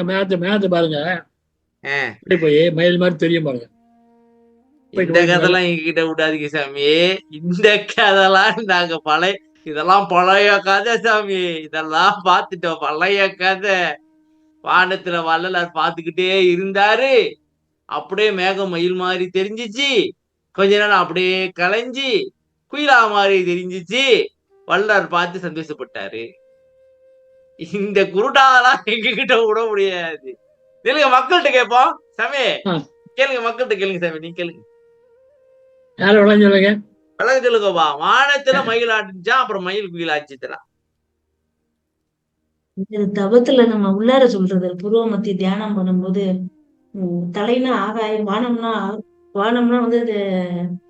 [SPEAKER 1] மேகத்தை பாருங்க, போய் மயில் மாதிரி தெரியும் பாருங்க.
[SPEAKER 2] இந்த கதைலாம் எங்க கிட்ட விடாதீங்க சாமி. இந்த கதைலாம் நாங்க இதெல்லாம் பழைய கதை சாமி. இதெல்லாம் பார்த்துட்டோம், பழைய கதை. வானத்துல வள்ளலார் பார்த்துக்கிட்டே இருந்தாரு. அப்படியே மேகம் மயில் மாதிரி தெரிஞ்சிச்சு. கொஞ்ச நேரம் அப்படியே கலைஞ்சி குயிலா மாதிரி தெரிஞ்சிச்சு. வள்ளலார் பார்த்து சந்தோஷப்பட்டாரு. இந்த குருட்டாலாம் எங்க கிட்ட விட முடியாது. கேளுங்க, மக்கள்கிட்ட கேட்போம் சாமி. கேளுங்க, மக்கள்கிட்ட கேளுங்க சாமி. நீங்க கேளுங்க, விளங்க சொல்லுங்கப்பா. வானத்துல மயில் ஆட்டுச்சா, அப்புறம் மயில் குயில் ஆச்சுதா?
[SPEAKER 3] தவத்துல நம்ம உள்ளார சொல்றது, பூர்வ மத்திய தியானம் பண்ணும்போது தலைனா ஆகாயம், வானம்னா வந்து அது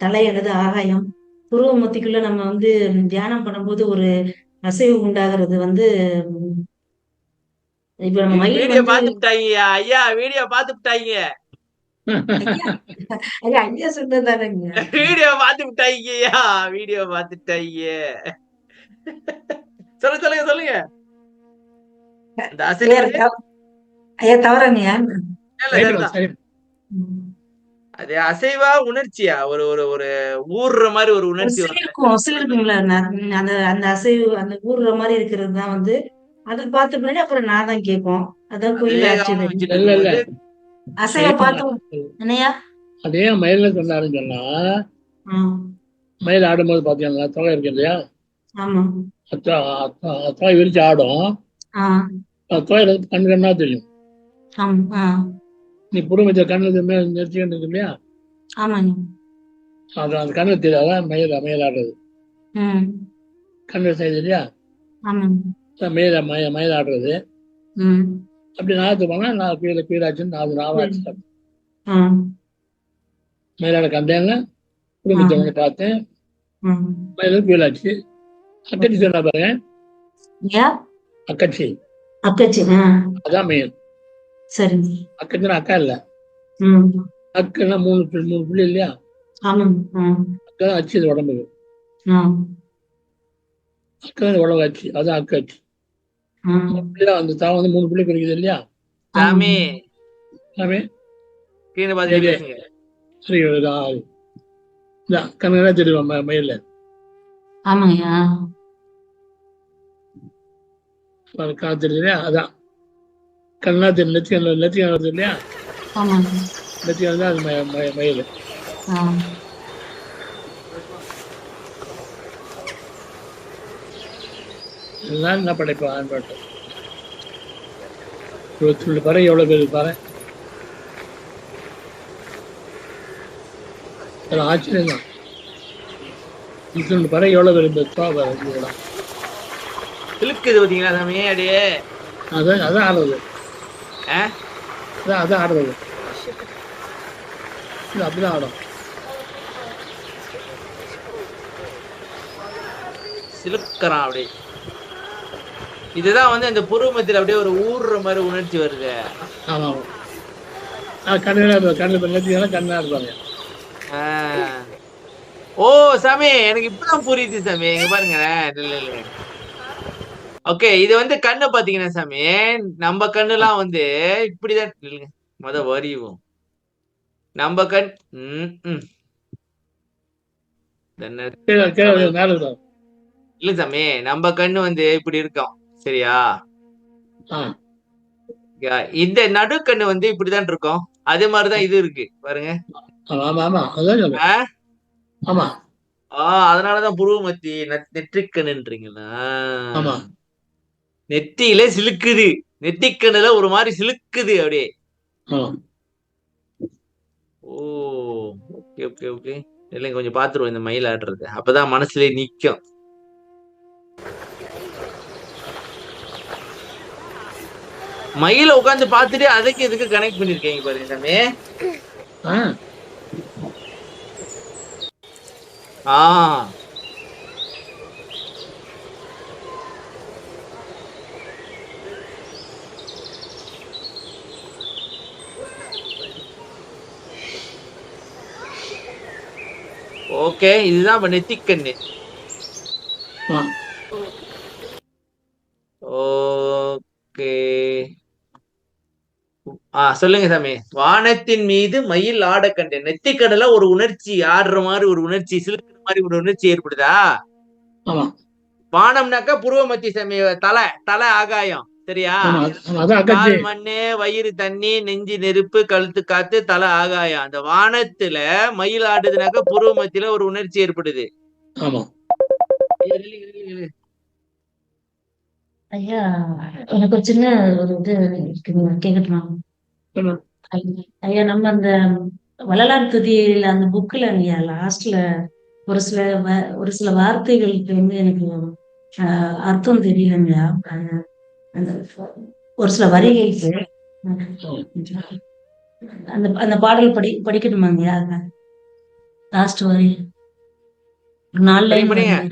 [SPEAKER 3] தலை அல்லது ஆகாயம். பூர்வ மத்திக்குள்ள நம்ம வந்து தியானம் பண்ணும்போது ஒரு அசைவு உண்டாகிறது வந்து இப்ப நம்ம மயில்
[SPEAKER 2] வீடியோ பாத்துட்டாங்க ஐயா, வீடியோ பாத்துட்டாங்க.
[SPEAKER 3] ஐயா சொன்னதானங்க,
[SPEAKER 2] வீடியோ பாத்துட்டாங்கய்யா, வீடியோ பாத்துட்டாங்க. சொல்லுங்க சொல்லுங்க.
[SPEAKER 3] ஐயா தவறங்கய்யா.
[SPEAKER 2] அது அசைவா உணர்ச்சியா? ஒரு ஒரு ஒரு ஊர்ற மாதிரி ஒரு உணர்ச்சி
[SPEAKER 3] இருக்குங்களா? அந்த அசைவு, அந்த ஊர்ற மாதிரி இருக்கிறது தான் வந்து அதை பார்த்த பின்னாடி அப்புறம் நான் தான் கேட்போம். அதான் கோயில் அசைவ பார்த்து என்னையா
[SPEAKER 1] அதே மயில சொன்னாருன்னு சொன்னா, மயில் ஆடும்போது பாத்தீங்கன்னா தொகை இருக்கு இல்லையா, தொகை விரிச்சு ஆடும். தொகை கண்ணு கண்ணா தெரியும்.
[SPEAKER 3] ஆமா.
[SPEAKER 1] நீ புறமத்திய கண்ணுக்கு மேல நிறுத்திக்கிட்டு இருக்கு இல்லையா,
[SPEAKER 3] ஆமாங்க.
[SPEAKER 1] அது அந்த கண்ணு தெரியாதான் மயில் ஆடுறது.
[SPEAKER 3] ம்.
[SPEAKER 1] கண்ணு செய்யுது இல்லையா,
[SPEAKER 3] ஆமாங்க.
[SPEAKER 1] மயில் ஆடுறது.
[SPEAKER 3] ம்.
[SPEAKER 1] அப்படி நாத்து போனா நான் கீழாச்சுன்னு 4 நாவாச்சு.
[SPEAKER 3] ஆ.
[SPEAKER 1] மயிலாட கண்டேன்னு
[SPEAKER 3] ஆ.
[SPEAKER 1] குடும்பத்தை வந்து பார்த்தேன்.
[SPEAKER 3] ம்.
[SPEAKER 1] மயிலும் கீழாச்சு. அக்கச்சி சொன்னா பாருங்க,
[SPEAKER 3] யா
[SPEAKER 1] அக்கச்சி
[SPEAKER 3] அக்கச்சி.
[SPEAKER 1] அதான் மயில்.
[SPEAKER 3] சரிங்க.
[SPEAKER 1] அக்கச்சின்னா அக்கா இல்ல,
[SPEAKER 3] ம்.
[SPEAKER 1] அக்குன்னா 3 புள்ளி இல்லையா,
[SPEAKER 3] ஆமாங்க.
[SPEAKER 1] அக்கா தான் அச்சு இது உடம்புக்கு.
[SPEAKER 3] ஆ.
[SPEAKER 1] அக்கா தான் உடம்பு அச்சு, அதான் அக்காச்சு.
[SPEAKER 3] ஆ.
[SPEAKER 1] அந்த தான் வந்து 3 புள்ளி கிடைக்குது இல்லையா.
[SPEAKER 2] சாமி
[SPEAKER 1] சாமி
[SPEAKER 2] கீழே பாத்து பேசுங்க.
[SPEAKER 1] சரி, கண்ணா தெரியும் மயில
[SPEAKER 3] ஆமாங்கய்யா.
[SPEAKER 1] காத்து இல்லையா, அதான் கண்ணா தெரியும். லட்சியம் வருது இல்லையா,
[SPEAKER 3] ஆமாங்க.
[SPEAKER 1] லட்சியம் தான் அது மயில்.
[SPEAKER 3] ஆ.
[SPEAKER 1] எல்லாம் என்ன படைப்பா ஆண்பாட்டு. 22 பறை எவ்வளவு பேர் பாரு, ஆச்சரியம் தான். 22 பறை எவ்வளவு பேர்
[SPEAKER 2] இழுக்குது பாத்தீங்களா சாமி அப்படியே.
[SPEAKER 1] அதான் ஆடுறது. அதான் ஆடுறது. அப்படிதான் ஆடும்.
[SPEAKER 2] சிலுக்கறான் அப்படியே. இதுதான் வந்து அந்த புருவமத்தில் அப்படியே ஒரு ஊர்ற மாதிரி உணர்ச்சி வருது.
[SPEAKER 1] ஆமா, கண்ணா இருப்பாங்க.
[SPEAKER 2] ஓ சாமி, எனக்கு இப்பதான் புரியுது சாமி. இங்க பாருங்க. ஓகே, இது வந்து கண்ணு பாத்தீங்கன்னா சாமி, நம்ம கண்ணுலாம் வந்து இப்படிதான் இல்லைங்க. வரியும் நம்ம கண் இல்ல சாமி, நம்ம கண்ணு வந்து இப்படி இருக்கோம் சரியா. இந்த நடுக்கண்ணு வந்து இப்படிதான் இருக்கும். அதே மாதிரிதான் இது இருக்கு பாருங்க. அதனாலதான் புருவமத்தி நெற்றிக்கண்ணுன்றீங்களா. நெத்தியில சிலுக்குது, நெத்திக்கண்ணுல ஒரு மாதிரி சிலுக்குது அப்படியே. ஓ ஓகே ஓகே ஓகே. இல்லைங்க, கொஞ்சம் பாத்துருவோம் இந்த மயில் ஆடுறது, அப்பதான் மனசுலயே நிக்கும். மயில உட்காந்து பாத்துட்டு அதுக்கு இதுக்கு கனெக்ட் பண்ணிருக்கீங்க பாருங்க சாமி. ஓகே, இதுதான் நெத்திக்கண்ணு. ஓகே, சொல்லுங்க சாமி. வானத்தின் மீது மயில் ஆட கண்டேன். நெத்திக்கண்ணுல ஒரு உணர்ச்சி ஆடுற மாதிரி, ஒரு உணர்ச்சி சிலுக்குற மாதிரி ஒரு உணர்ச்சி ஏற்படுதா. வானம்னாக்கா புருவமத்தி சாமி, தலை தலை ஆகாயம் சரியா. கால் மண்ணு, வயிறு தண்ணி, நெஞ்சு நெருப்பு, கழுத்து காத்து, தலை ஆகாயம். அந்த வானத்துல மயில் ஆடுதுனாக்கா புருவமத்தில ஒரு உணர்ச்சி ஏற்படுது.
[SPEAKER 3] ஐயா, எனக்கு ஒரு சின்ன ஒரு இது கேட்கட்டுமா ஐயா? நம்ம அந்த வள்ளலார் துதியில அந்த புக்ல ஐயா லாஸ்ட்ல ஒரு சில வார்த்தைகளுக்கு வந்து எனக்கு அர்த்தம் தெரியலங்கய்யா. அந்த ஒரு சில வரிகளுக்கு அந்த அந்த பாடல் படிக்கணுமாங்கய்யா? லாஸ்ட் வரி 4 லைன்.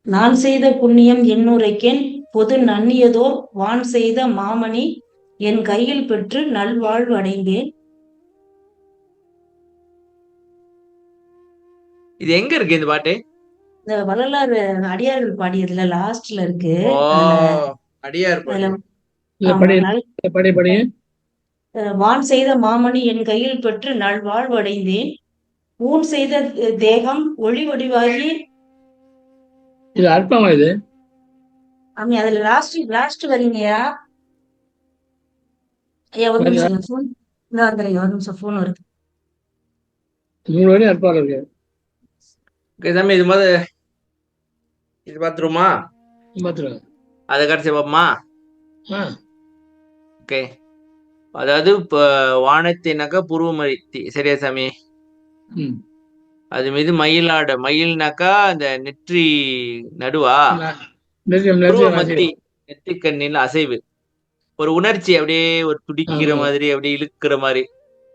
[SPEAKER 3] நான் செய்த புண்ணியம் என்னுரைக்கேன், பொது நன்னியதோர் வான் செய்த மாமணி என் கையில் பெற்று நல்வாழ்வு அடைந்தேன்.
[SPEAKER 2] இது எங்க இருக்கு இந்த பாட்டு?
[SPEAKER 3] இந்த வள்ளலார் அடியார்கள் பாடியதுல லாஸ்ட்ல இருக்கு. வான் செய்த மாமணி என் கையில் பெற்று நல்வாழ்வு அடைந்தேன், ஊன் செய்த தேகம் ஒளி வடிவாகி.
[SPEAKER 1] இது அர்த்தமா இது?
[SPEAKER 3] அதுல லாஸ்ட் வரீங்கயா ஐயா? ஒரு நிமிஷம் போன் வருது.
[SPEAKER 1] 3 வரையும் அர்த்தம் இருக்கு.
[SPEAKER 2] இது மாதிரி இது பாத்துருமா? அதை கடைசி பாப்போமா?
[SPEAKER 1] ஆ
[SPEAKER 2] ஓகே. அதாவது இப்ப வானத்தினாக்கா புருவமழி, சரியா சாமி?
[SPEAKER 1] ம்
[SPEAKER 2] அது மீது மயிலாட, மயில்னாக்கா அந்த நெற்றி நடுவா,
[SPEAKER 1] நிறுத்தி
[SPEAKER 2] புருவ
[SPEAKER 1] நிறுத்தி
[SPEAKER 2] மத்தி,
[SPEAKER 1] வாசிக்கிறோம்.
[SPEAKER 2] நெற்றிக்கண்ணில் அசைவு, ஒரு உணர்ச்சி அப்படியே ஒரு துடிக்கிற மாதிரி, அப்படியே இழுக்கிற மாதிரி,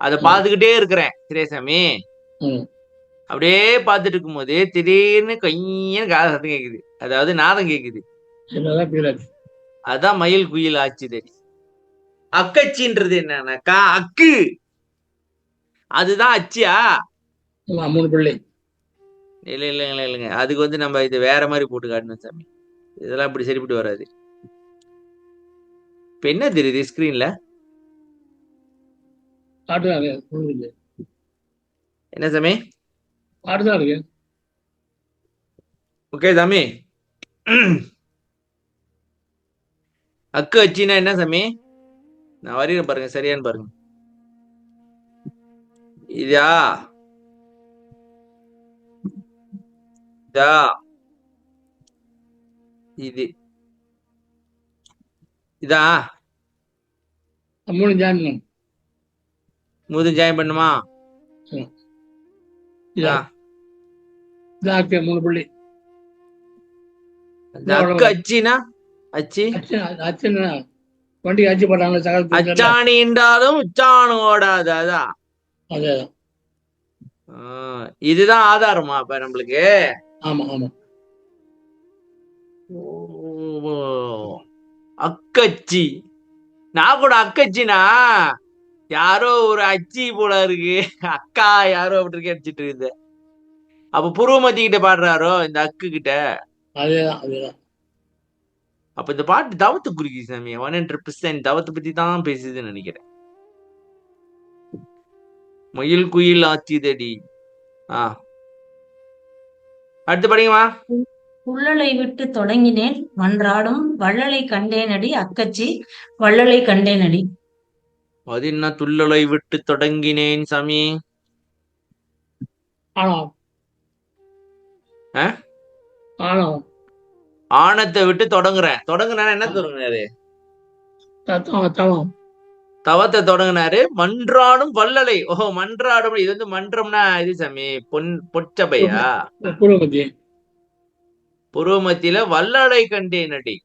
[SPEAKER 2] அதை பார்த்துக்கிட்டே இருக்கிறேன். சரியா சாமி? அப்படியே பார்த்துட்டு இருக்கும்போது திடீர்னு கையன்னு காத சத்தம் கேக்குது, அதாவது நாதம் கேக்குது.
[SPEAKER 1] என்னதான் பீராச்சு.
[SPEAKER 2] அதான் மயில் குயில் ஆச்சுது. அக்கச்சின்றது என்னன்னாக்கா அக்கு, அதுதான் அச்சியா?
[SPEAKER 1] ஆமா 3 பிள்ளை.
[SPEAKER 2] இல்ல இல்லைங்க இல்லைங்க, அதுக்கு வந்து நம்ம இது வேற மாதிரி போட்டு காட்டணும் சாமி. இதெல்லாம் இப்படி சரிப்பட்டு வராது. இப்ப என்ன தெரியுது ஸ்கிரீன்ல?
[SPEAKER 1] பாட்டு தான் இருக்கு.
[SPEAKER 2] என்ன சாமி?
[SPEAKER 1] பாட்டு தான் இருக்கு.
[SPEAKER 2] ஓகே சாமி. அக்கு அச்சின்னா என்ன சாமி? நான் வரையிறேன் பாருங்க, சரியான்னு பாருங்க. இதா இதா இது இதா
[SPEAKER 1] 3 ஜாயின்
[SPEAKER 2] மூதும் ஜாயின் பண்ணுமா?
[SPEAKER 1] இதா இதாக்கு 3 பிள்ளை.
[SPEAKER 2] அக்கு அச்சினா அச்சி
[SPEAKER 1] அச்சன் வண்டி அச்சு போட்டாங்க சகல்
[SPEAKER 2] அச்சாணி என்றாலும் உச்சாணு ஓடாது. அதான்
[SPEAKER 1] அதேதான்.
[SPEAKER 2] இதுதான் ஆதாரமா இப்ப நம்மளுக்கு?
[SPEAKER 1] ஆமா ஆமா.
[SPEAKER 2] அக்கச்சி, நான் கூட அக்கச்சினா யாரோ ஒரு அச்சி போல இருக்கு, அக்கா யாரோ அப்படி இருக்கு அடிச்சிட்டு இருக்குது. அப்ப புருவமத்தி கிட்ட பாடுறாரோ இந்த அக்கு கிட்ட?
[SPEAKER 1] அதேதான் அதேதான்.
[SPEAKER 2] அப்ப இந்த பாட்டு தவத்து குறிக்கி சாமி, 100% தவத்தை பத்தி தான் பேசுதுன்னு நினைக்கிறேன். மயில் குயில் ஆச்சிதடி. அடுத்து படிங்கம்மா.
[SPEAKER 3] புள்ளலை விட்டு தொடங்கினேன் மன்றாடும் வள்ளலை கண்டேனடி அக்கச்சி வள்ளலை கண்டேனடி.
[SPEAKER 2] அது என்ன துள்ளலை விட்டு தொடங்கினேன் சாமி? ஆணத்தை விட்டு தொடங்குறேன். தொடங்குனா என்ன தொடங்குனாரு? தவத்தை தொடங்கினாரு. மன்றாடும் வள்ளலை. ஓஹோ, மன்றாடும். இது வந்து மன்றம்னா இது சாமி, பொற்சபையா? புருவமத்தியில வள்ளலை கண்டேனடி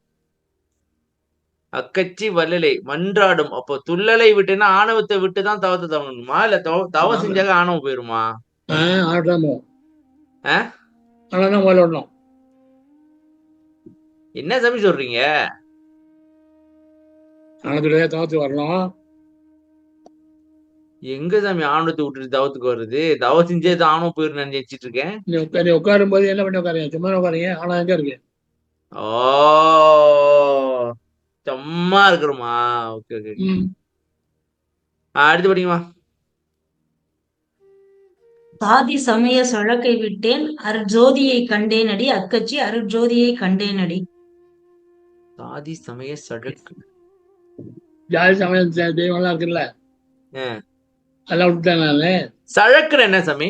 [SPEAKER 2] அக்கச்சி வள்ளலை மன்றாடும். அப்போ துள்ளலை விட்டுன்னா ஆணவத்தை விட்டுதான் தவத்தை தொடங்கணுமா? இல்ல தவம் செஞ்சாக ஆணவம் போயிருமா? என்ன சாமி சொல்றீங்க?
[SPEAKER 1] வரணும்.
[SPEAKER 2] எங்க சாமி ஆணவத்தை விட்டுட்டு தவத்துக்கு வருது? தவம் செஞ்சே ஆணவம் போயிரு நினைச்சிட்டு இருக்கேன்.
[SPEAKER 1] நீ உட்காரும் போது என்ன பண்ணி உட்காருங்க? சும்மா உட்காருங்க. ஆனா எங்க இருக்கு?
[SPEAKER 2] ஓ, சும்மா இருக்கிறோமா? Okay okay. அடுத்து படிங்கம்மா.
[SPEAKER 3] சாதி சமய சொழக்கை விட்டேன் அருஜோதியை கண்டேனடி அக்கச்சி அருஜோதியை கண்டேனடி.
[SPEAKER 2] சாதி சமய சழக்கு,
[SPEAKER 1] ஜாதி சமயம் தெய்வம்லாம் இருக்குல்ல, அதெல்லாம் விட்டுட்டேன் நானு.
[SPEAKER 2] சழக்குன்னு என்ன சாமி?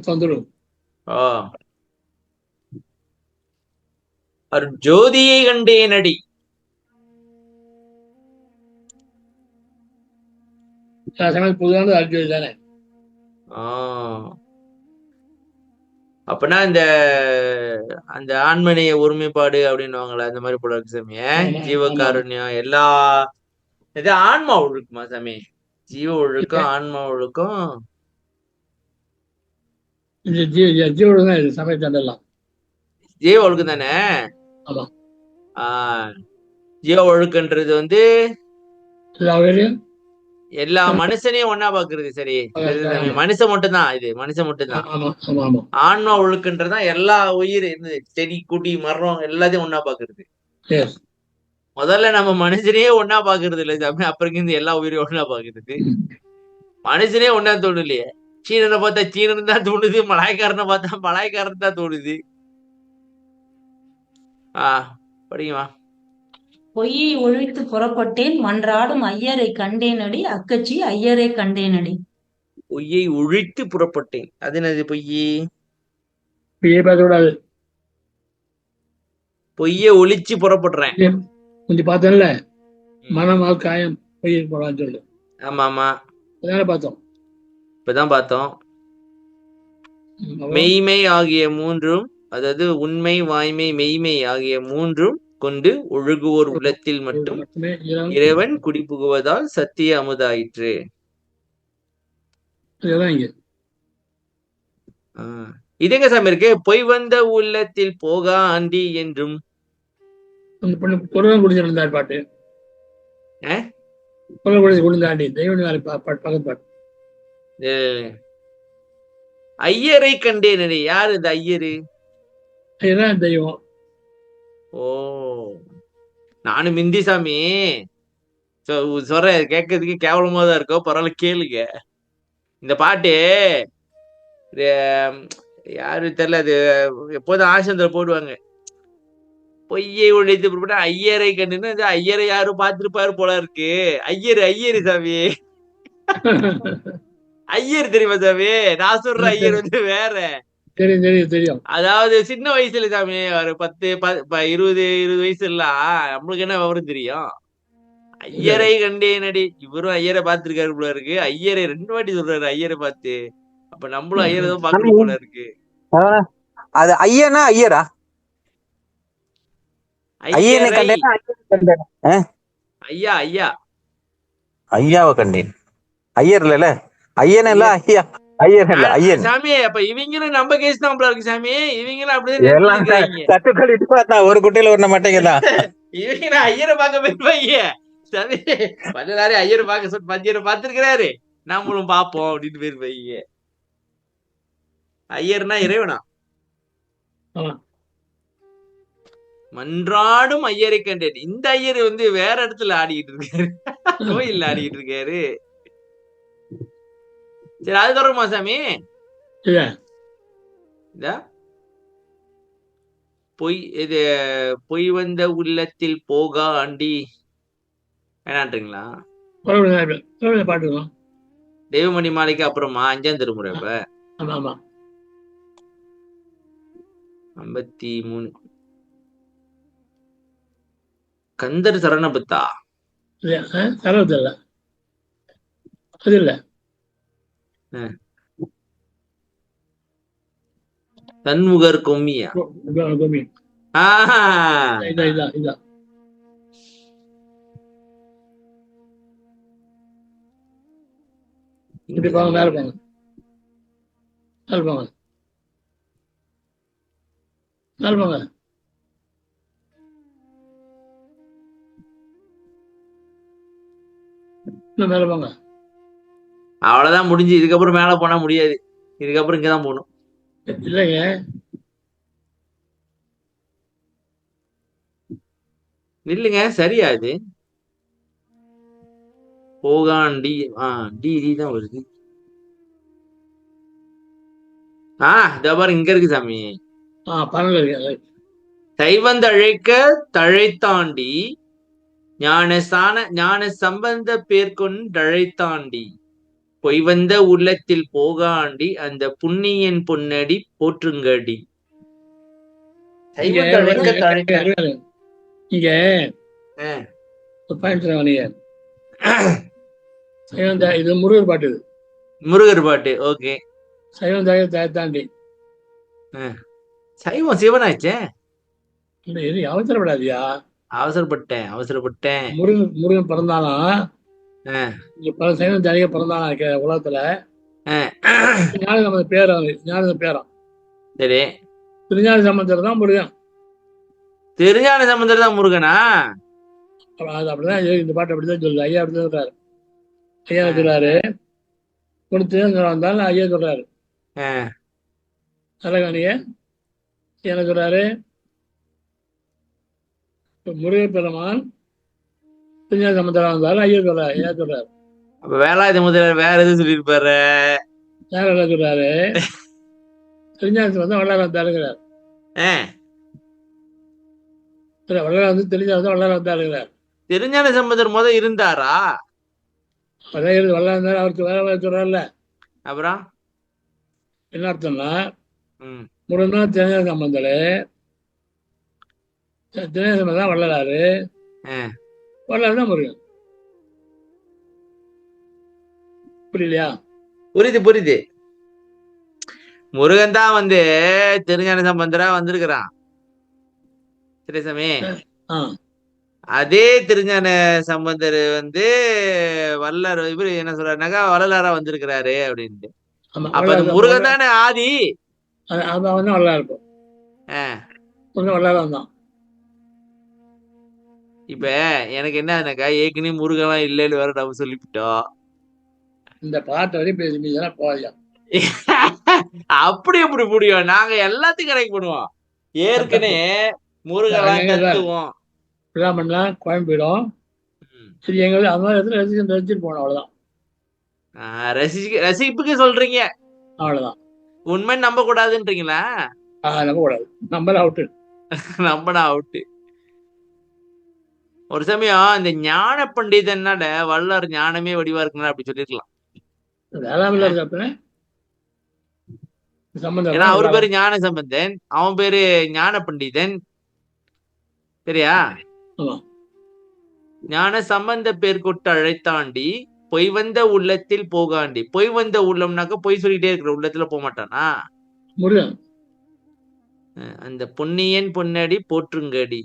[SPEAKER 1] வந்துடும்.
[SPEAKER 2] அருஜோதியை கண்டேனடி.
[SPEAKER 1] சமயம் புதுதான அருஜோதி தானே.
[SPEAKER 2] அப்பனா இந்த அந்த ஆண்மனைய ஒருமைப்பாடு அப்படின்னுவாங்களே, அந்த மாதிரி போல இருக்கு சாமி. ஜீவகாருண்யம் எல்லா இது ஆன்மா ஒழுக்குமா சாமி? ஜீவ ஒழுக்கம் ஆன்மா ஒழுக்கம்
[SPEAKER 1] ஜீவ ஒழுக்கம் இது சமயத்தாண்டெல்லாம்
[SPEAKER 2] ஜீவ ஒழுக்கம் தானே.
[SPEAKER 1] ஆமா.
[SPEAKER 2] ஜீவ ஒழுக்கன்றது வந்து எல்லா மனுஷனையும் ஒன்னா பாக்குறது. சரி, மனுஷன் மட்டும்தான், இது மனுஷன் மட்டும்தான். ஆன்மா ஒழுக்குன்றதான் எல்லா உயிர், செடி குடி மரம் எல்லாத்தையும் ஒன்னா பாக்குறது. முதல்ல நம்ம மனுஷனையே ஒன்னா பாக்குறது இல்ல சாமி, அப்புறம் இருந்து எல்லா உயிரையும் ஒன்னா பாக்குறது. மனுஷனே ஒன்னா தோணலையே. சீனனை பார்த்தா சீனன் தான் தோணுது, மலாய்க்காரனை பார்த்தா மலாய்க்காரன் தான் தோணுது. படிக்குமா.
[SPEAKER 3] பொய்யை ஒழித்து புறப்பட்டேன் மன்றாடும் ஐயரை கண்டேனடி அக்கச்சி ஐயரை கண்டேனடி.
[SPEAKER 2] பொய்யை ஒழித்து புறப்பட்டேன், அது என்னது?
[SPEAKER 1] பொய்யை
[SPEAKER 2] பொய்யை ஒழிச்சு புறப்படுறேன்.
[SPEAKER 1] கொஞ்சம் பார்த்தோம்ல,
[SPEAKER 2] ம்.
[SPEAKER 1] மனமால் காயம் பொய்யில் போடான்னு சொல்லு.
[SPEAKER 2] ஆமா ஆமா
[SPEAKER 1] அதான பார்த்தோம்.
[SPEAKER 2] இப்பதான் பார்த்தோம்.
[SPEAKER 1] அப்புறம்
[SPEAKER 2] மெய்மை ஆகிய மூன்றும், அதாவது உண்மை, வாய்மை, மெய்மை ஆகிய மூன்றும் கொண்டு ஒழுகுவோர் உள்ளத்தில் மட்டும்
[SPEAKER 1] மட்டுமே
[SPEAKER 2] இறைவன் குடிபுகுவதால் சத்திய அமுதாயிற்று.
[SPEAKER 1] இதுதான் இங்க.
[SPEAKER 2] இது எங்க சாமி இருக்கு? பொய் வந்த உள்ளத்தில் போகா ஆண்டி என்றும்.
[SPEAKER 1] அந்த பொண்ணு குரல் குடிச்சிருந்தார் பாட்டு.
[SPEAKER 2] ஆ?
[SPEAKER 1] குரல் குடிச்சு குடிந்தாண்டி தெய்வம் பக்கத்து பாட்டு.
[SPEAKER 2] ஐயரை கண்டேன். யாரு இந்த ஐயரு?
[SPEAKER 1] அதுதான் தெய்வம்.
[SPEAKER 2] ஓ, நானும் மிந்தி சாமி சொல்றேன், கேட்கறதுக்கு கேவலமா தான் இருக்கோ, பரவாயில்ல கேளுங்க. இந்த பாட்டு யாரு தெரியல, அது எப்போதும் ஆசந்திர போடுவாங்க. பொய்யை ஒழித்து போட்டா ஐயரை கண்டுன்னு, ஐயரை யாரும் பார்த்திருப்பாரு போல இருக்கு. ஐயரு சாமி. ஐயர் தெரியுமா சாமி? நான் சொல்ற ஐயர் வந்து வேற.
[SPEAKER 1] தெரியும் தெரியும் தெரியும்.
[SPEAKER 2] அதாவது சின்ன வயசுல சாமி, ஒரு 10 20 வயசு எல்லாம் நம்மளுக்கு என்ன விவரம் தெரியும்? ஐயரை கண்டேனடி. இவரும் ஐயரை பார்த்திருக்காரு போல இருக்கு. ஐயரை 2 வாட்டி சொல்றாரு ஐயரை பார்த்து. அப்ப நம்மளும் ஐயரை தான் பார்க்கணும் போல இருக்கு.
[SPEAKER 6] அது ஐயனா ஐயரா? ஐயனை கண்டேனா
[SPEAKER 2] ஐயா ஐயா
[SPEAKER 6] ஐயாவை கண்டேன். ஐயர் இல்ல, ஐயன் இல்ல, ஐயா ஐயர் இல்ல, ஐயன்
[SPEAKER 2] சாமி. அப்ப இவங்களும் நம்ம கேஸ் தான் போல இருக்கு சாமி. இவங்களும் அப்படிதான்
[SPEAKER 6] கட்டுக்களிட்டு பார்த்தா ஒரு குட்டையில ஒண்ண மாட்டேங்குதா?
[SPEAKER 2] இவங்க ஐயரை பார்க்க போயிருப்பாங்க சாமி. பஞ்சனாரி ஐயரை பார்க்க சொல்லி பஞ்சரை பார்த்திருக்கிறாரு, நம்மளும் பார்ப்போம் அப்படின்னு போயிருப்பாங்க. ஐயர்னா இறைவனா? மன்றாடும் ஐயரை கண்டேன். இந்த ஐயர் வந்து வேற இடத்துல ஆடிக்கிட்டு இருக்காரு, கோயில்ல ஆடிக்கிட்டு இருக்காரு. சரி, அது தொடருமா சாமி? பொய் வந்த உள்ளத்தில் போகா ஆண்டி வேணான்றீங்களா?
[SPEAKER 1] பாட்டுக்கலாம்
[SPEAKER 2] தெய்வமணி மாலைக்கு அப்புறமா 5ஆம் திருமுறை. இப்ப 53 கந்தர் சரணபத்தா
[SPEAKER 1] சரவத்தில் அது இல்ல,
[SPEAKER 2] தன்முகர் கொம்மியா?
[SPEAKER 1] இதான் இப்படி போங்க, மேல போங்க, மேல போங்க, மேல போங்க. இன்னும் மேல போங்க.
[SPEAKER 2] அவ்வளவுதான் முடிஞ்சு. இதுக்கப்புறம் மேல போனா முடியாது. இதுக்கப்புறம் இங்கதான் போகணும்.
[SPEAKER 1] இல்லைங்க,
[SPEAKER 2] இல்லைங்க, சரியா? இது போகாண்டி டி தான் வருது. பாரு, இங்க இருக்கு சாமி. தைவந்தழைக்க தழைத்தாண்டி ஞான சம்பந்த பேர்கொண்டழைத்தாண்டி பொய்வந்த உள்ளத்தில் போகாண்டி அந்த புண்ணியன் பொன்னடி போற்றுங்கடி.
[SPEAKER 1] இங்க இது முருகர் பாட்டு.
[SPEAKER 2] முருகர் பாட்டு. ஓகே.
[SPEAKER 1] சைவம் தாண்டி
[SPEAKER 2] சைவம் சிவனாச்சே.
[SPEAKER 1] அவசரப்படாதியா?
[SPEAKER 2] அவசரப்பட்டேன்.
[SPEAKER 1] முருகன் பிறந்தானா? சைவம் தாண்டிய பிறந்தானா உலகத்துல? ஞான பேரம்.
[SPEAKER 2] சரி,
[SPEAKER 1] திருஞான சம்பந்தர் தான் முருகன்.
[SPEAKER 2] திருஞான சம்பந்தர் தான் முருகனா?
[SPEAKER 1] அது அப்படிதான் இந்த பாட்டு அப்படிதான் சொல்லுது. ஐயா அப்படிதான் சொல்றாரு. ஐயா சொல்றாரு, கொடுத்து வந்தாலும் ஐயா சொல்றாரு. நல்லகாணிய என்ன சொல்றாரு? முருக பெருமான் திருஞான சம்பந்தரா வந்தாலும் ஐயா சொல்றாரு. ஐயா சொல்றாரு.
[SPEAKER 2] அப்ப வேலாயுத முதல்வர் வேற எதுவும் சொல்லியிருப்பாரு.
[SPEAKER 1] வேற என்ன சொல்றாரு? திருஞான சம்பந்தம் வள்ளலார் வந்தாருங்கிறார். வள்ளலார் வந்து திருஞான வள்ளலார் வந்தாருங்கிறார்.
[SPEAKER 2] திருஞான சம்பந்தர் இருந்தாரா?
[SPEAKER 1] அதான் வள்ளலார் இருந்தாரு. அவருக்கு வேற சொல்றாருல்ல.
[SPEAKER 2] அப்புறம்
[SPEAKER 1] என்ன அர்த்தம்னா, முருகனா திருஞான சம்பந்தர், திருஞான சம்பந்தம் தான் வள்ளலாரு, வள்ளலார் தான் முருகன். புரியலையா?
[SPEAKER 2] புரியுது. முருகன் தான் வந்து திருஞான சம்பந்தரா வந்திருக்கிறான். சரி சாமி. அதே திருஞான சம்பந்தர் வந்து வள்ளலார் இவரு என்ன சொல்றாருனாக்கா வள்ளலாரா வந்திருக்கிறாரு அப்படின்ட்டு. அப்ப அந்த முருகன் தானே ஆதி.
[SPEAKER 1] அதான் வள்ளலார் இருக்கும். வள்ளலார் தான்.
[SPEAKER 2] இப்ப எனக்கு என்னன்னாக்கா ஏற்கனவே முருகனா இல்லைன்னு வேற நம்ம சொல்லிவிட்டோம்.
[SPEAKER 1] இந்த பாட்டு வரையும் பேசி போயா
[SPEAKER 2] அப்படி எப்படி முடியும்? நாங்க எல்லாத்தையும் கரெக்ட் பண்ணுவோம். ஏற்கனவே முருகெல்லாம் கத்துவோம்.
[SPEAKER 1] பண்ணலாம் கோயம்பேடும். சரி, எங்களுக்கு அந்த மாதிரி இடத்துல ரசிச்சுட்டு போனோம். அவ்வளவுதான்.
[SPEAKER 2] ரசிப்புக்கு சொல்றீங்க.
[SPEAKER 1] அவ்வளவுதான்.
[SPEAKER 2] உண்மை நம்ப கூடாதுன்றீங்களா?
[SPEAKER 1] நம்ப கூடாது. நம்பலாம் அவுட்டு.
[SPEAKER 2] நம்பனா அவுட்டு. ஒரு சமயம் இந்த ஞான பண்டிதனால வள்ளலார் ஞானமே வடிவா இருக்குன்னா அப்படி சொல்லிருக்கலாம். ஏன்னா அவர் பேரு ஞான சம்பந்தன், அவன் பேரு ஞான பண்டிதன். சரியா? ஞான சம்பந்த பேர் கொட்டு அழைத்தாண்டி பொய் வந்த உள்ளத்தில் போகாண்டி. பொய் வந்த உள்ளம்னாக்க பொய் சொல்லிட்டே இருக்கிற உள்ளத்துல போக மாட்டானா?
[SPEAKER 1] முருகன்.
[SPEAKER 2] அந்த பொன்னியன் பொன்னடி போற்றுங்கடி.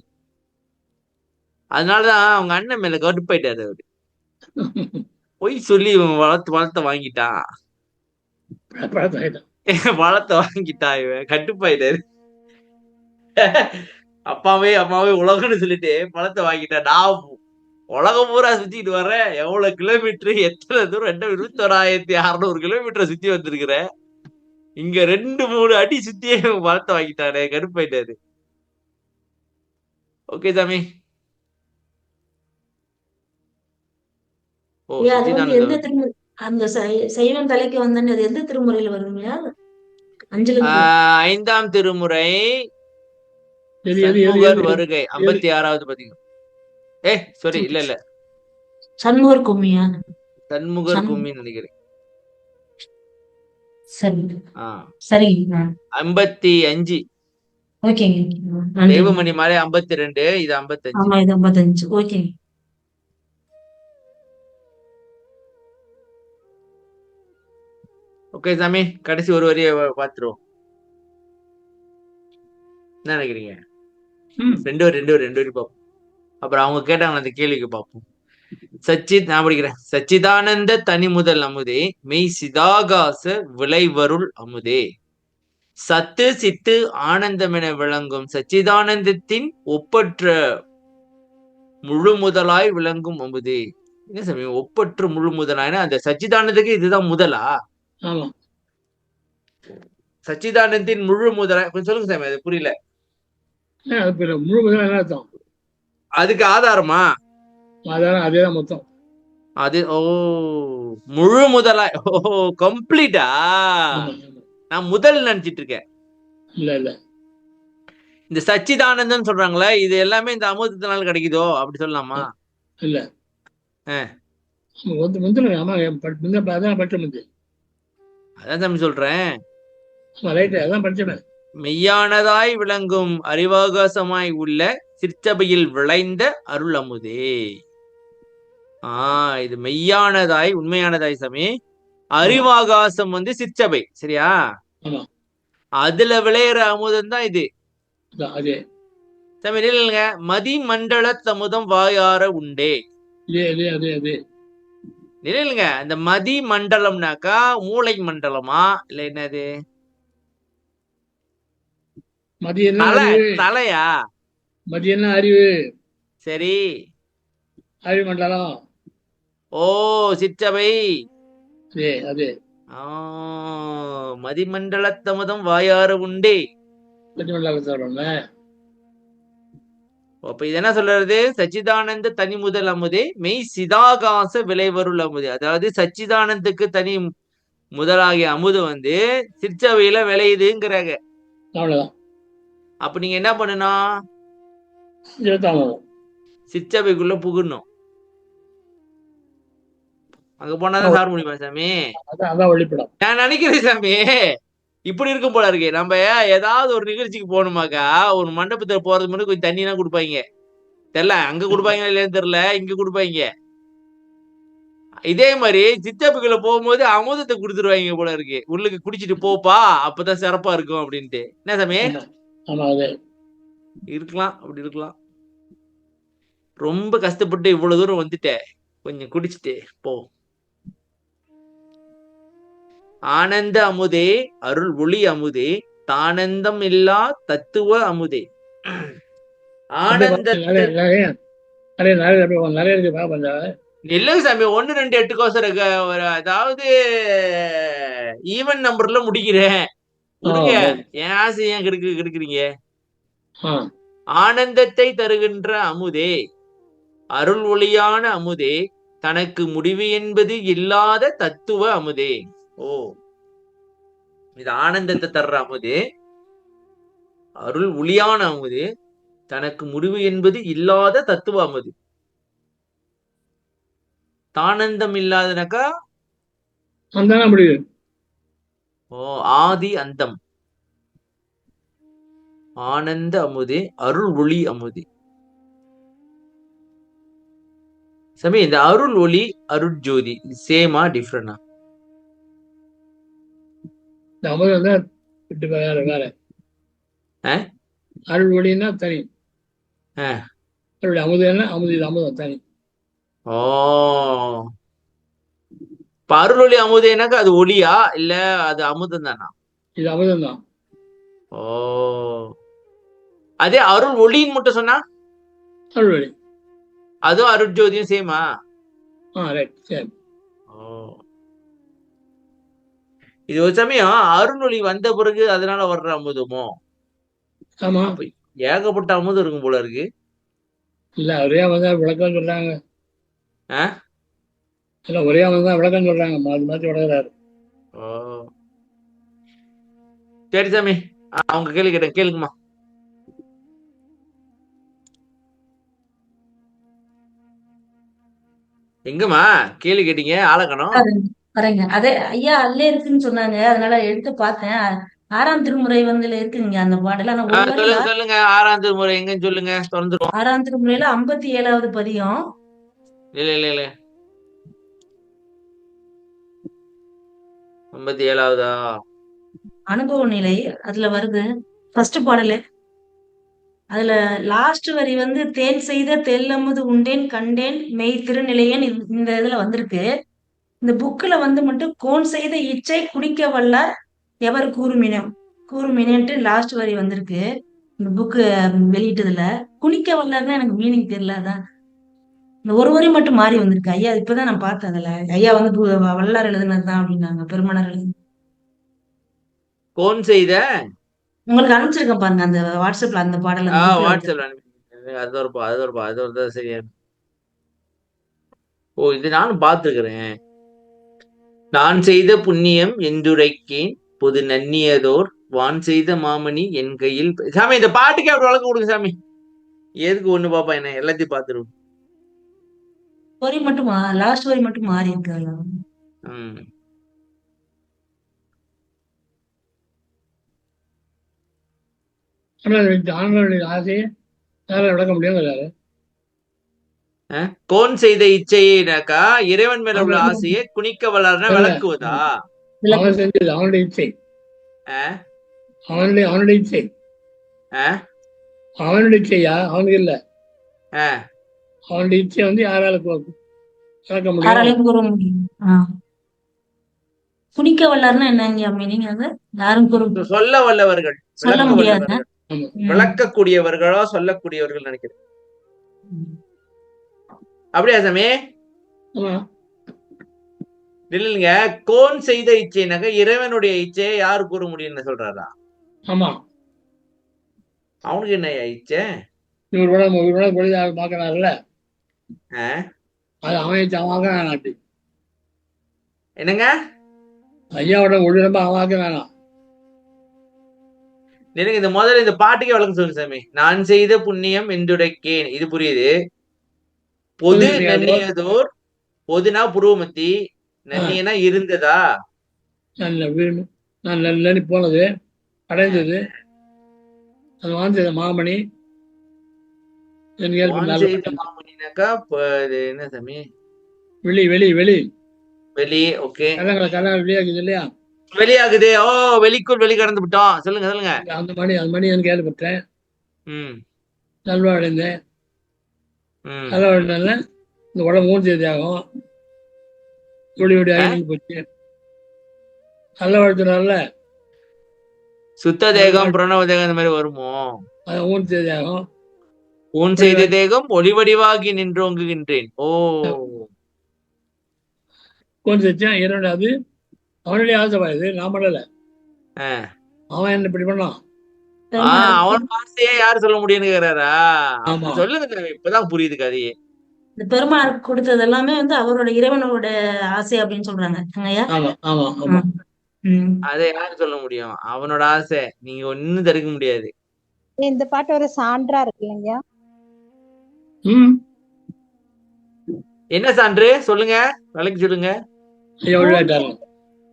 [SPEAKER 2] அதனாலதான் அவங்க அண்ணன் மேல கடுப்பாயிட்டாரு அவரு. பொய் சொல்லி வளர்த்த வாங்கிட்டான். வளர்த்த வாங்கிட்டான் இவன். கட்டுப்பாயிட்டாரு. அம்மாவே உலகம்னு சொல்லிட்டு பழத்தை வாங்கிட்டேன். நான் உலகம் பூரா சுத்திட்டு வர்றேன். எவ்வளவு கிலோமீட்டர், எத்தனை தூரம், 21,600 கிலோமீட்டர் சுத்தி வந்திருக்கிறேன். இங்க 2-3 அடி சுத்தியே பழத்தை வாங்கிட்டானே. கடுப்பாயிட்டாரு. ஓகே சாமி.
[SPEAKER 3] அந்த சைவம் தலைக்கு வந்தது எந்த திருமுறையில வருங்க?
[SPEAKER 2] 5ஆம் திருமுறை வருகை 56வது பதிகம். சாரி, இல்ல
[SPEAKER 3] சண்முகர் கும்மியா?
[SPEAKER 2] சண்முகர் கும்மி நினைக்கிறேன்.
[SPEAKER 3] சரி
[SPEAKER 2] 55.
[SPEAKER 3] ஓகேங்க.
[SPEAKER 2] தேவமணி மாலை 52, இது 55.
[SPEAKER 3] ஆமா, இது 55. ஓகேங்க.
[SPEAKER 2] ஓகே சாமி, கடைசி ஒரு வரியை பாத்துருவோம். என்ன நினைக்கிறீங்க? 2 வரி பார்ப்போம். அப்புறம் அவங்க கேட்டாங்க அந்த கேள்விக்கு பார்ப்போம். நான் படிக்கிறேன். சச்சிதானந்த தனி முதல் அமுதே, மெய் சிதாகாச விளைவருள் அமுதே, சத்து சித்து ஆனந்தம் என விளங்கும் சச்சிதானந்தத்தின் ஒப்பற்ற முழு முதலாய் விளங்கும் அமுதே. என்ன சாமி ஒப்பற்ற முழு முதலாய்னா அந்த சச்சிதானந்துக்கு இதுதான் முதலா? சச்சிதானந்தின் முழு முதலாய் கொஞ்சம் சொல்லுங்க சாமி, அது புரியல.
[SPEAKER 1] முழு முதலாய் அர்த்தம்.
[SPEAKER 2] அதுக்கு ஆதாரமா?
[SPEAKER 1] ஆதாரம் அதேதான் மொத்தம்.
[SPEAKER 2] அது முழு முதலாய். கம்ப்ளீட்டா? நான் முதல் நினைச்சிட்டு இருக்கேன்.
[SPEAKER 1] இல்ல
[SPEAKER 2] இந்த சச்சிதானந்தம் சொல்றாங்களே, இது எல்லாமே இந்த அமுதத்தினால கிடைக்குதோ அப்படி சொல்லலாமா?
[SPEAKER 1] இல்ல. அதான்
[SPEAKER 2] சொல்றேன்.
[SPEAKER 1] படிச்சேன்.
[SPEAKER 2] மெய்யானதாய் விளங்கும் அறிவாகாசமாய் உள்ள சிற்சபையில் விளைந்த அருள் அமுதே. இது மெய்யானதாய் உண்மையானதாய் சாமி. அறிவாகாசம் வந்து சிற்சபை. சரியா? அதுல விளையிற அமுதம் தான் இது சாமி. இல்லைங்க, மதி மண்டல அமுதம் வாயார உண்டே. இல்லைங்க, இந்த மதி மண்டலம்னாக்கா மூளை மண்டலமா இல்ல என்னது? தலையா?
[SPEAKER 1] மதியம் அறிவு.
[SPEAKER 2] சரி,
[SPEAKER 1] அறிவு மண்டலம்.
[SPEAKER 2] சிற்றபை.
[SPEAKER 1] அது
[SPEAKER 2] மதிமண்டல தமுதம் வாயாறு உண்டே. அப்ப இது என்ன சொல்றது? சச்சிதானந்த தனி முதல் அமுதே, மெய் சிதாகாச விளைவருள் அமுதே. அதாவது சச்சிதானந்துக்கு தனி முதலாகிய அமுது வந்து சிற்சபையில விளையுதுங்கிறாங்க. அப்ப நீங்க என்ன பண்ணணும்? சிற்சபைக்குள்ள புகணும். அங்க போனாதான் சார் முடியுமா சாமி? நான் நினைக்கிறேன் சாமி, இப்படி இருக்கும் போல இருக்கு. நம்ம ஏதாவது ஒரு நிகழ்ச்சிக்கு போகணுமாக்கா, ஒரு மண்டபத்துல போறது முன்னாடி கொஞ்சம் தண்ணி எல்லாம் கொடுப்பாங்க. தெரியல, அங்க கொடுப்பாங்களா இல்லையான்னு தெரியல, இங்க கொடுப்பாங்க. இதே மாதிரி சித்தப்புக்குள்ள போகும்போது அமுதத்தை கொடுத்துருவாங்க போல இருக்கு, உள்ளுக்கு குடிச்சிட்டு போப்பா அப்பதான் சிறப்பா இருக்கும் அப்படின்ட்டு. என்ன சாமி?
[SPEAKER 1] ஆமா ஆமா அது
[SPEAKER 2] இருக்கலாம், அப்படி இருக்கலாம். ரொம்ப கஷ்டப்பட்டு இவ்வளவு தூரம் வந்துட்டேன், கொஞ்சம் குடிச்சிட்டு போ. ஆனந்த அமுதே அருள் ஒளி அமுதே தானந்தம் இல்லா தத்துவ அமுதே. ஆனந்த
[SPEAKER 1] நிறைய நிறைய நிறைய நிறைய நிறைய இருக்கு பாப்பா.
[SPEAKER 2] இல்லைங்க சாமி, 1 2 8 கோசம் அதாவது ஈவன் நம்பர்ல முடிக்கிறேன். விடுங்க, என் ஆசை ஏன் கெடுக்கிறீங்க? ஆனந்தத்தை தருகின்ற அமுதே அருள் ஒளியான அமுதே தனக்கு முடிவு என்பது இல்லாத தத்துவ அமுதே. ஓ, இது ஆனந்தத்தை தர்ற அமுதே, அருள் ஒளியான அமுதே, தனக்கு முடிவு என்பது இல்லாத தத்துவ அமுது. தானந்தம் இல்லாதனாக்கா
[SPEAKER 1] முடிவு.
[SPEAKER 2] ஓ, ஆதி அந்தம். ஆனந்த அமுதே அருள் ஒளி அமுதே. சாமி, இந்த அருள் ஒளி அருள் ஜோதி சேமா டிஃபரண்டா?
[SPEAKER 1] அமுதம் தான் வேற வேற. அருள் ஒளின்னா தனி, அமுதம்னா அமுதம் தனி.
[SPEAKER 2] ஓ, அருள் ஒளி அமுதேனாக்கா அது ஒளியா இல்ல அது அமுதம் தானா?
[SPEAKER 1] இது அமுதம் தான்.
[SPEAKER 2] ஓ, அதே அருள் ஒளின்னு மட்டும் சொன்னா
[SPEAKER 1] அருள் ஒளி,
[SPEAKER 2] அதுவும் அருள் ஜோதியும் சேமா? இது ஒரு சமயம் அருள் ஒளி வந்த பிறகு அதனால வர்ற அமுதமோ?
[SPEAKER 1] ஆமா,
[SPEAKER 2] ஏகப்பட்ட அமுதம் இருக்கும் போல இருக்கு.
[SPEAKER 1] இல்ல ஒரே அமுதம் விளக்கம் சொல்றாங்க. இல்ல ஒரே அமுதம் விளக்கம் சொல்றாங்க, மாத்தி மாத்தி விளக்குறாரு.
[SPEAKER 2] ஓ, சரி சாமி, அவங்க கேள்வி கேட்டேன், கேளுங்கம்மா. எங்கம்மா கேள்வி கேட்டீங்க? ஆளக்கணும்
[SPEAKER 3] வரேங்க. அதே ஐயா அதுல இருக்குன்னு சொன்னாங்க, அதனால எடுத்து பார்த்தேன். 6ஆம் திருமுறை வந்து இருக்குங்க அந்த பாடல. ஆனா ஒரு வரி
[SPEAKER 2] சொல்லுங்க சொல்லுங்க, 6ஆம் திருமுறை எங்கன்னு சொல்லுங்க, திறந்துருவோம்.
[SPEAKER 3] 6ஆம் திருமுறையில 57வது பதியம்.
[SPEAKER 2] இல்ல இல்ல இல்ல, 57வதா?
[SPEAKER 3] அனுபவ நிலை அதுல வருது, ஃபர்ஸ்ட் பாடலு. அதுல லாஸ்ட் வரி வந்து தேன் செய்த தெல்லமுது உண்டேன் கண்டேன் மெய் திருநிலையன், இந்த இதுல வந்திருக்கு. இந்த புக்ல வந்து மட்டும் கோன் செய்த இச்சை குடிக்க வல்ல எவர் கூறுமினேன்ட்டு லாஸ்ட் வரி வந்திருக்கு. இந்த புக்கு வெளியிட்டதுல குனிக்க வல்லதுதான் எனக்கு மீனிங் தெரியல. அதான் இந்த ஒரு வரி மட்டும் மாறி வந்திருக்கு. ஐயா இப்பதான் நான் பார்த்தேன். அதுல ஐயா வந்து வல்லார் எழுதுனதுதான் அப்படின்னாங்க, பெருமனார் எழுதுனது.
[SPEAKER 2] கோன் செய்த
[SPEAKER 3] உங்களுக்கு அனுப்பிச்சிருக்கேன் பாருங்க அந்த வாட்ஸ்அப்ல அந்த பாடல்.
[SPEAKER 2] வாட்ஸ்அப்ல அது ஒரு சரியா. ஓ, இது நானும் பார்த்துக்கிறேன். நான் செய்த புண்ணியம் என்றுரைக்கேன் பொது நன்னியதோர் வான் செய்த மாமணி என் கையில். சாமி, இந்த பாட்டுக்கு அப்படி வழக்கு கொடுங்க சாமி. எதுக்கு ஒண்ணு பாப்பா, என்ன எல்லாத்தையும் பாத்துருவோம்.
[SPEAKER 3] வரி மட்டும் லாஸ்ட் வரி மட்டும் மாறி இருக்கு.
[SPEAKER 1] ஆசையை விளக்க முடியாது.
[SPEAKER 2] கோன் செய்த இச்சைனாக்கா இறைவன் மேல உள்ள ஆசையை குனிக்க வளர்னா விளக்குவதா?
[SPEAKER 1] அவன் செஞ்சது அவனுடைய இச்சை, அவனுடைய இச்சை, அவனுடைய இச்சையா அவனுக்கு இல்ல. அவனுடைய இச்சை வந்து யாரால விளக்க முடியும்?
[SPEAKER 3] குனிக்க வல்லார்னா என்னங்க மீனிங்? அது யாரும்
[SPEAKER 2] சொல்ல வல்லவர்கள்,
[SPEAKER 3] சொல்ல முடியாது,
[SPEAKER 2] விளக்கக்கூடியவர்களோ சொல்லக்கூடியவர்கள் நினைக்கிறேன். அப்படியா சாமி? இல்லைங்க, கோன் செய்த இச்சைனாக்க இறைவனுடைய இச்சையை யாரு கூற முடியும்னு சொல்றாரா?
[SPEAKER 1] ஆமா,
[SPEAKER 2] அவனுக்கு என்ன இச்சை?
[SPEAKER 1] பாக்கறாருல, அது அவன்
[SPEAKER 2] என்னங்க
[SPEAKER 1] ஐயாவோட ஒளிரம்ப அவன் வேணாம்.
[SPEAKER 2] எனக்கு இந்த முதல்ல இந்த பாட்டுக்கே வழக்கம் சொல்லுங்க சாமி. நான் செய்த புண்ணியம் என்றுரைக்கேன், இது புரியுது. பொது நன்னியதோர், பொதுனா புருவமத்தி, நன்னியனா இருந்ததா,
[SPEAKER 1] நான் போனது அடைந்தது, அது வாழ்ந்தது மாமணி எனக்கு ஏற்ப
[SPEAKER 2] வான்
[SPEAKER 1] நல்ல
[SPEAKER 2] செய்த மாமணினாக்கா இது என்ன சாமி?
[SPEAKER 1] வெளி வெளி வெளி
[SPEAKER 2] வெளி. ஓகே.
[SPEAKER 1] கலங்களை வெளியாகுது இல்லையா?
[SPEAKER 2] வெளியாகுது. ஓ, வெளிக்குள் வெளி கடந்து விட்டோம். சொல்லுங்க சொல்லுங்க.
[SPEAKER 1] அந்த மணி எனக்கு ஏற்பட்டேன்,
[SPEAKER 2] ம்
[SPEAKER 1] நல்வாழ்ந்தேன்.
[SPEAKER 2] ம்
[SPEAKER 1] நல்வாழ்ந்தால இந்த உடம்பு மூஞ்சி ஆகும், ஒளி ஒளி
[SPEAKER 2] ஆ?
[SPEAKER 1] ஆகி போச்சு. நல்ல வாழ்த்துனால
[SPEAKER 2] சுத்த தேகம் பிரணவ தேகம் இந்த மாதிரி வருமோ?
[SPEAKER 1] அது மூஞ்சி ஆகும்.
[SPEAKER 2] ஊன் செய்த தேகம் ஒளிவடிவாகி நின்றோங்குகின்றேன். ஓ,
[SPEAKER 1] கொஞ்சம் என்னோட அது அவனுடைய ஆசைப்பா, இது நான் பண்ணல.
[SPEAKER 2] ஆ.
[SPEAKER 1] அவன் என்ன இப்படி பண்ணான்.
[SPEAKER 2] அவன் ஆசையே யாரு சொல்ல முடியும்னுங்கிறாரா?
[SPEAKER 1] ஆமா.
[SPEAKER 2] அப்படி சொல்லுங்க சாமி, இப்பதான் புரியுது கதையே.
[SPEAKER 3] இந்த பெருமாளுக்கு கொடுத்தது எல்லாமே வந்து அவரோட இறைவனோட ஆசை அப்படின்னு சொல்றாங்க ஐயா.
[SPEAKER 1] ஆமா ஆமா ஆமா.
[SPEAKER 2] அதை யாரு சொல்ல முடியும்? அவனோட ஆசை, நீங்க ஒண்ணும் தடுக்க முடியாது.
[SPEAKER 4] இந்த பாட்டு ஒரு சான்றா இருக்கு இல்லைங்கய்யா?
[SPEAKER 2] என்ன சான்று சொல்லுங்க, விளக்கி சொல்லுங்க.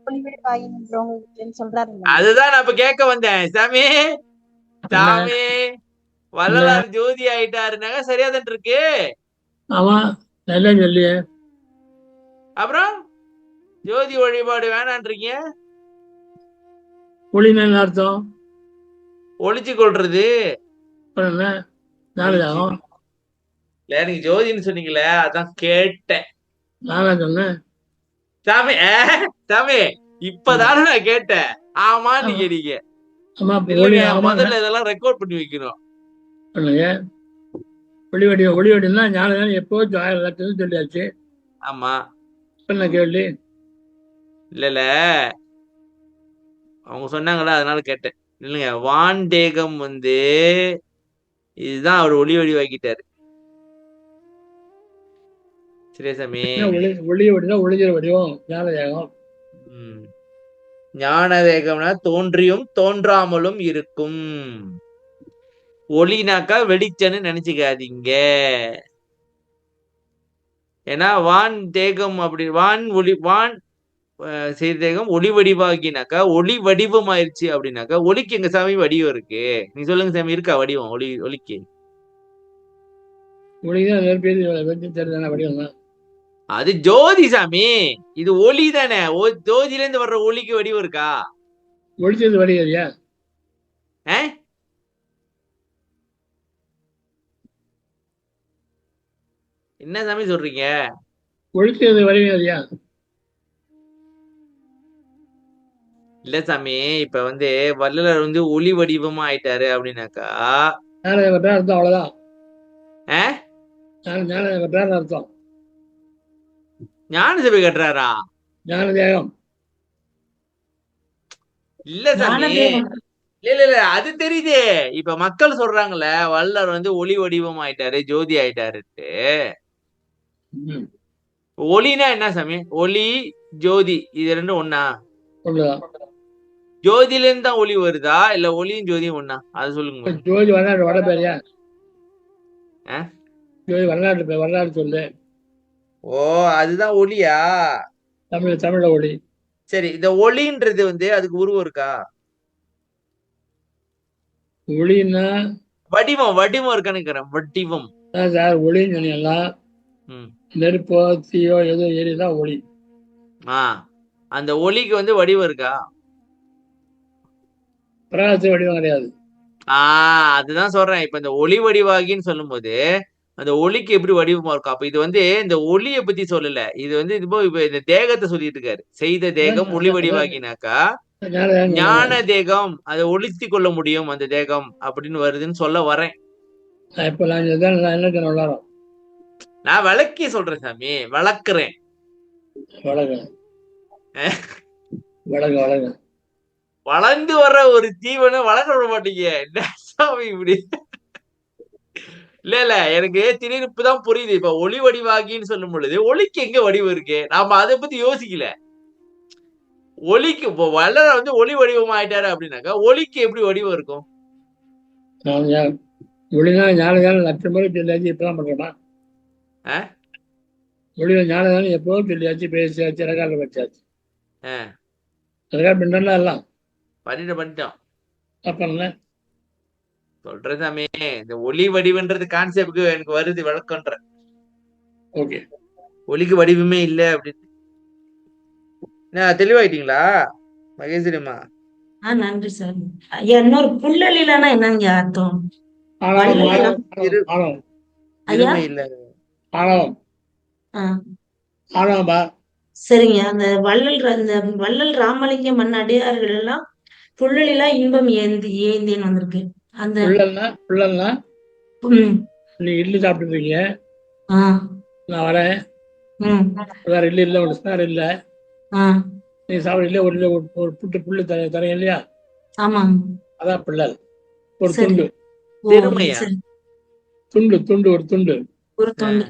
[SPEAKER 4] ஒளிவெளிவாகி நின்றவங்க சொல்றாரு.
[SPEAKER 2] அதுதான் நான் இப்ப கேட்க வந்தேன் சாமி. சாமி வள்ளலார் ஜோதி ஆயிட்டாருனாங்க, சரியாதான் இருக்கு.
[SPEAKER 1] ஆமா, நல்லா சொல்லியே.
[SPEAKER 2] அப்புறம் ஜோதி வழிபாடு வேணான்றீங்க.
[SPEAKER 1] ஒளினா என்ன அர்த்தம்?
[SPEAKER 2] ஒளிச்சு கொள்றது.
[SPEAKER 1] நாளையாகும்.
[SPEAKER 2] இல்ல, நீங்க ஜோதின்னு சொன்னீங்களே, அதான் கேட்டேன்.
[SPEAKER 1] நானா சொன்னேன்
[SPEAKER 2] சாமி. சாமி இப்பதானே நான் கேட்டேன். ஆமா நீங்க நீங்க முதல்ல இதெல்லாம் ரெக்கார்ட் பண்ணி வைக்கணும். ஒளிவடினா ஞானம் எப்போ சொல்லியாச்சு. ஆமா. என்ன கேள்வி? இல்ல அவங்க சொன்னாங்களா, அதனால கேட்டேன். இல்லைங்க, வான் தேகம் வந்து இதுதான் அவர் ஒளி வடிவாக்கிட்டாரு. சரியா சாமி? ஒளி வடிவா ஒளிகிற வடிவம் ஞான தேகம். ஞான தேகம்னா தோன்றியும் தோன்றாமலும் இருக்கும். ஒளினாக்கா வெளிச்சன்னு நினைச்சுக்காதீங்க. ஏன்னா வான் தேகம் அப்படி வான் ஒளி வான் செய்த தேகம் ஒளி வடிவாகினாக்கா ஒளி வடிவம் ஆயிடுச்சு அப்படின்னாக்கா ஒளிக்கு எங்க சாமி வடிவம் இருக்கு? நீ சொல்லுங்க சாமி, இருக்கா வடிவம் ஒளிக்கு? வடிவம் அது ஜோதி சாமி, இது ஒளி தானே. ஜோதியில இருந்து வர்ற ஒளிக்கு வடிவம் இருக்கா? ஒளிச்சது வடிவறியா? என்ன சாமி சொல்றீங்க? ஒளிச்சது வடிவறியா? இல்ல சாமி, இப்ப வந்து வள்ளலார் வந்து ஒளி வடிவமா ஆயிட்டாரு அப்படின்னாக்கா அர்த்தம் அவ்வளவுதான். அர்த்தம் ஞான சபை கட்டுறாரா? ஞான தேகம் இல்ல சாமி. இல்ல அது தெரியுதே. இப்ப மக்கள் சொல்றாங்கல்ல, வள்ளலார் வந்து ஒளி வடிவம் ஆயிட்டாரு, ஜோதி ஆயிட்டாருட்டு. ஒளினா என்ன சாமி? ஒளி ஜோதி இது ரெண்டும் ஒண்ணா? ஜோதியில இருந்து தான் ஒளி வருதா, இல்ல ஒளியும் ஜோதியும் ஒண்ணா? அது சொல்லுங்க. ஜோதி வரலாறு வட பேரியா? ஜோதி வரலாறு வரலாறு சொல்லு. ஓ, அதுதான் ஒளியா? தமிழ்ல ஒளி. சரி, இந்த ஒளின்றது வந்து அதுக்கு உருவம் இருக்கா? ஒளின்னா வடிவம் இருக்கான்னு வடிவம் சார். ஒளின்னு சொன்னீங்களா? நெருப்போ தீயோ ஏதோ எரியுதான் ஒளி. அந்த ஒளிக்கு வந்து வடிவம் இருக்கா? பிரகாச வடிவம் கிடையாது. அதுதான் சொல்றேன். இப்ப இந்த ஒளி வடிவாகின்னு சொல்லும் போது அந்த ஒளிக்கு எப்படி வடிவமா இருக்கும்? அப்ப இது வந்து இந்த ஒளியை பத்தி சொல்லல, இது வந்து இப்ப இந்த தேகத்தை சொல்லிட்டு இருக்காரு. செய்த தேகம் ஒளி வடிவாகினாக்கா ஞான தேகம், அதை ஒளித்து கொள்ள முடியும் அந்த தேகம் அப்படின்னு வருதுன்னு சொல்ல வரேன். நான் விளக்கி சொல்றேன் சாமி, வளர்க்கிறேன். வளர்ந்து வர்ற ஒரு ஜீவனை வளர்க்க விட மாட்டீங்க. என்ன சாமி இப்படி? இல்ல எனக்கு திடீர்னு இப்பதான் புரியுது. இப்ப ஒளி வடிவாகின்னு சொல்லும் பொழுது ஒளிக்கு எங்க வடிவம் இருக்கு? நாம அதை பத்தி யோசிக்கல. ஒளிக்கு இப்போ வள்ளலார் வந்து ஒளி வடிவம் ஆயிட்டாரு அப்படின்னாக்கா ஒளிக்கு எப்படி வடிவம் இருக்கும்? ஒளினா ஞானதானம் லட்சம் முறை சொல்லியாச்சு, இப்பதான் பண்றோமா? ஒளியில ஞானதானம் எப்போதும் சொல்லியாச்சு, பேசியாச்சு, ரெக்கார்ட்ல வச்சாச்சு. ரெக்கார்ட் பண்றோம்ல, எல்லாம் பண்ணிட்டோம். அப்புறம் சொல்றேன் சாமி, இந்த ஒளி வடிவுன்றது கான்செப்டுக்கு எனக்கு வருது விளக்கம்ன்ற.
[SPEAKER 1] ஓகே.
[SPEAKER 2] ஒளிக்கு வடிவமே இல்ல அப்படின்னு. என்ன தெளிவாயிட்டீங்களா மகேஸ்வரிமா?
[SPEAKER 3] நன்றி சார். ஐயா, இன்னொரு புல்லலிலன்னா என்னங்க அர்த்தம்?
[SPEAKER 1] ஆணவம்,
[SPEAKER 3] வள்ளல்
[SPEAKER 1] ஆணவம், ஆணவம்,
[SPEAKER 3] ஐயா.
[SPEAKER 2] இருமை இல்ல.
[SPEAKER 1] ஆணவம்,
[SPEAKER 3] ஆ,
[SPEAKER 1] ஆணவம்பா.
[SPEAKER 3] சரிங்க. அந்த வள்ளல் ராமலிங்கம் அடியார்கள் எல்லாம் புல்லலிலா இன்பம் ஏந்தின்னு வந்திருக்கு. அந்த
[SPEAKER 1] புள்ளல்னா
[SPEAKER 3] ம்,
[SPEAKER 1] நீ இட்லி சாப்பிட்டு இருக்கீங்க,
[SPEAKER 3] ஆ,
[SPEAKER 1] நான் வரேன்,
[SPEAKER 3] ம்,
[SPEAKER 1] வேற இட்லி இல்லை, ஒரு ஸ்பேர் இல்லை,
[SPEAKER 3] ஆ,
[SPEAKER 1] நீ சாப்பிட இல்லையா, ஒரு புல்லு தரேன் இல்லையா,
[SPEAKER 3] ஆமாங்க.
[SPEAKER 1] அதான் பிள்ளல். ஒரு
[SPEAKER 3] சரி.
[SPEAKER 1] துண்டு,
[SPEAKER 3] ஓ,
[SPEAKER 2] பெருமையா?
[SPEAKER 3] சரி.
[SPEAKER 1] துண்டு ஒரு துண்டு.
[SPEAKER 3] ஒரு தொண்டு.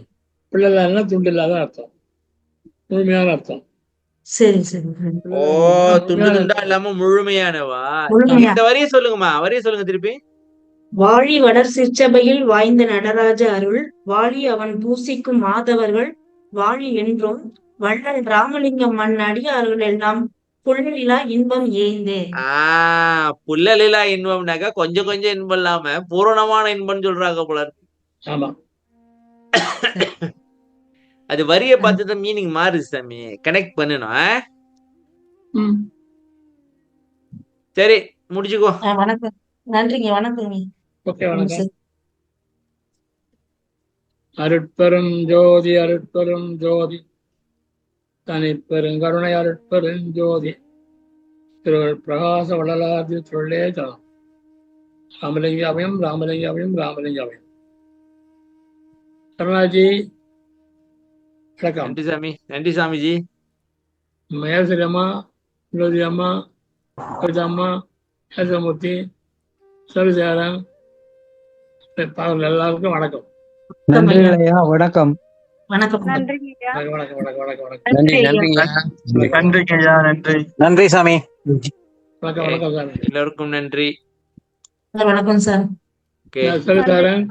[SPEAKER 1] பிள்ளல்னா துண்டு இல்லாத அர்த்தம், முழுமையான அர்த்தம்.
[SPEAKER 3] சரி, சரி.
[SPEAKER 2] ஓ, துண்டு துண்டா இல்லாம முழுமையானவா?
[SPEAKER 3] முழுமையா.
[SPEAKER 2] இந்த வரியை சொல்லுங்கம்மா, வரியை சொல்லுங்க திருப்பி.
[SPEAKER 3] வாழி வளர் சிற்றபையில் வாய்ந்த நடராஜ அருள் வாழி அவன் பூசிக்கும் மாதவர்கள் வாழி என்றும் வள்ளல் ராமலிங்கம் அடியார்கள் எல்லாம் புல்லலிலா இன்பம் ஏய்ந்தே.
[SPEAKER 2] புல்லலிலா இன்பம்னாக்கா கொஞ்சம் கொஞ்சம் இன்பம் இல்லாம பூரணமான இன்பம் சொல்றாங்க போல இருக்கு.
[SPEAKER 1] ஆமா,
[SPEAKER 2] அது வரிய பார்த்துதான் மீனிங் மாறுது சாமி, கனெக்ட் பண்ணணும். சரி, முடிச்சுக்கோ.
[SPEAKER 3] வணக்கம். நன்றிங்க. வணக்கங்க.
[SPEAKER 1] ஓகே, வணக்கம். அருட்பெரும் ஜோதி அருட்பெரும் ஜோதி தனிப்பெருங்கருணை அருட்பெரும் ஜோதி திரு பிரகாச வள்ளலாதி சொல்லே தலம். ராமலிங்காவையும் ராமலிங்காவையும் ராமலிங்காவையும். கருணாஜி வணக்கம்.
[SPEAKER 2] நன்றி சாமி, நன்றி சாமிஜி.
[SPEAKER 1] மகேஸ்வரி அம்மா, ஜோதி அம்மா, கவிதா அம்மா, கேசவமூர்த்தி, சவிசேகரன், எல்லாருக்கும் வணக்கம்.
[SPEAKER 7] நன்றி ஐயா. வணக்கம்.
[SPEAKER 3] வணக்கம்.
[SPEAKER 5] நன்றிங்கய்யா.
[SPEAKER 1] வணக்கம் வணக்கம் வணக்கம் வணக்கம்.
[SPEAKER 7] நன்றிங்க ஐயா. நன்றி.
[SPEAKER 6] நன்றி சாமி.
[SPEAKER 1] வணக்கம் வணக்கம் சார்.
[SPEAKER 2] எல்லோருக்கும் நன்றி.
[SPEAKER 3] வணக்கம் சார்.
[SPEAKER 2] ஓகே.
[SPEAKER 1] சவிசேகரன்,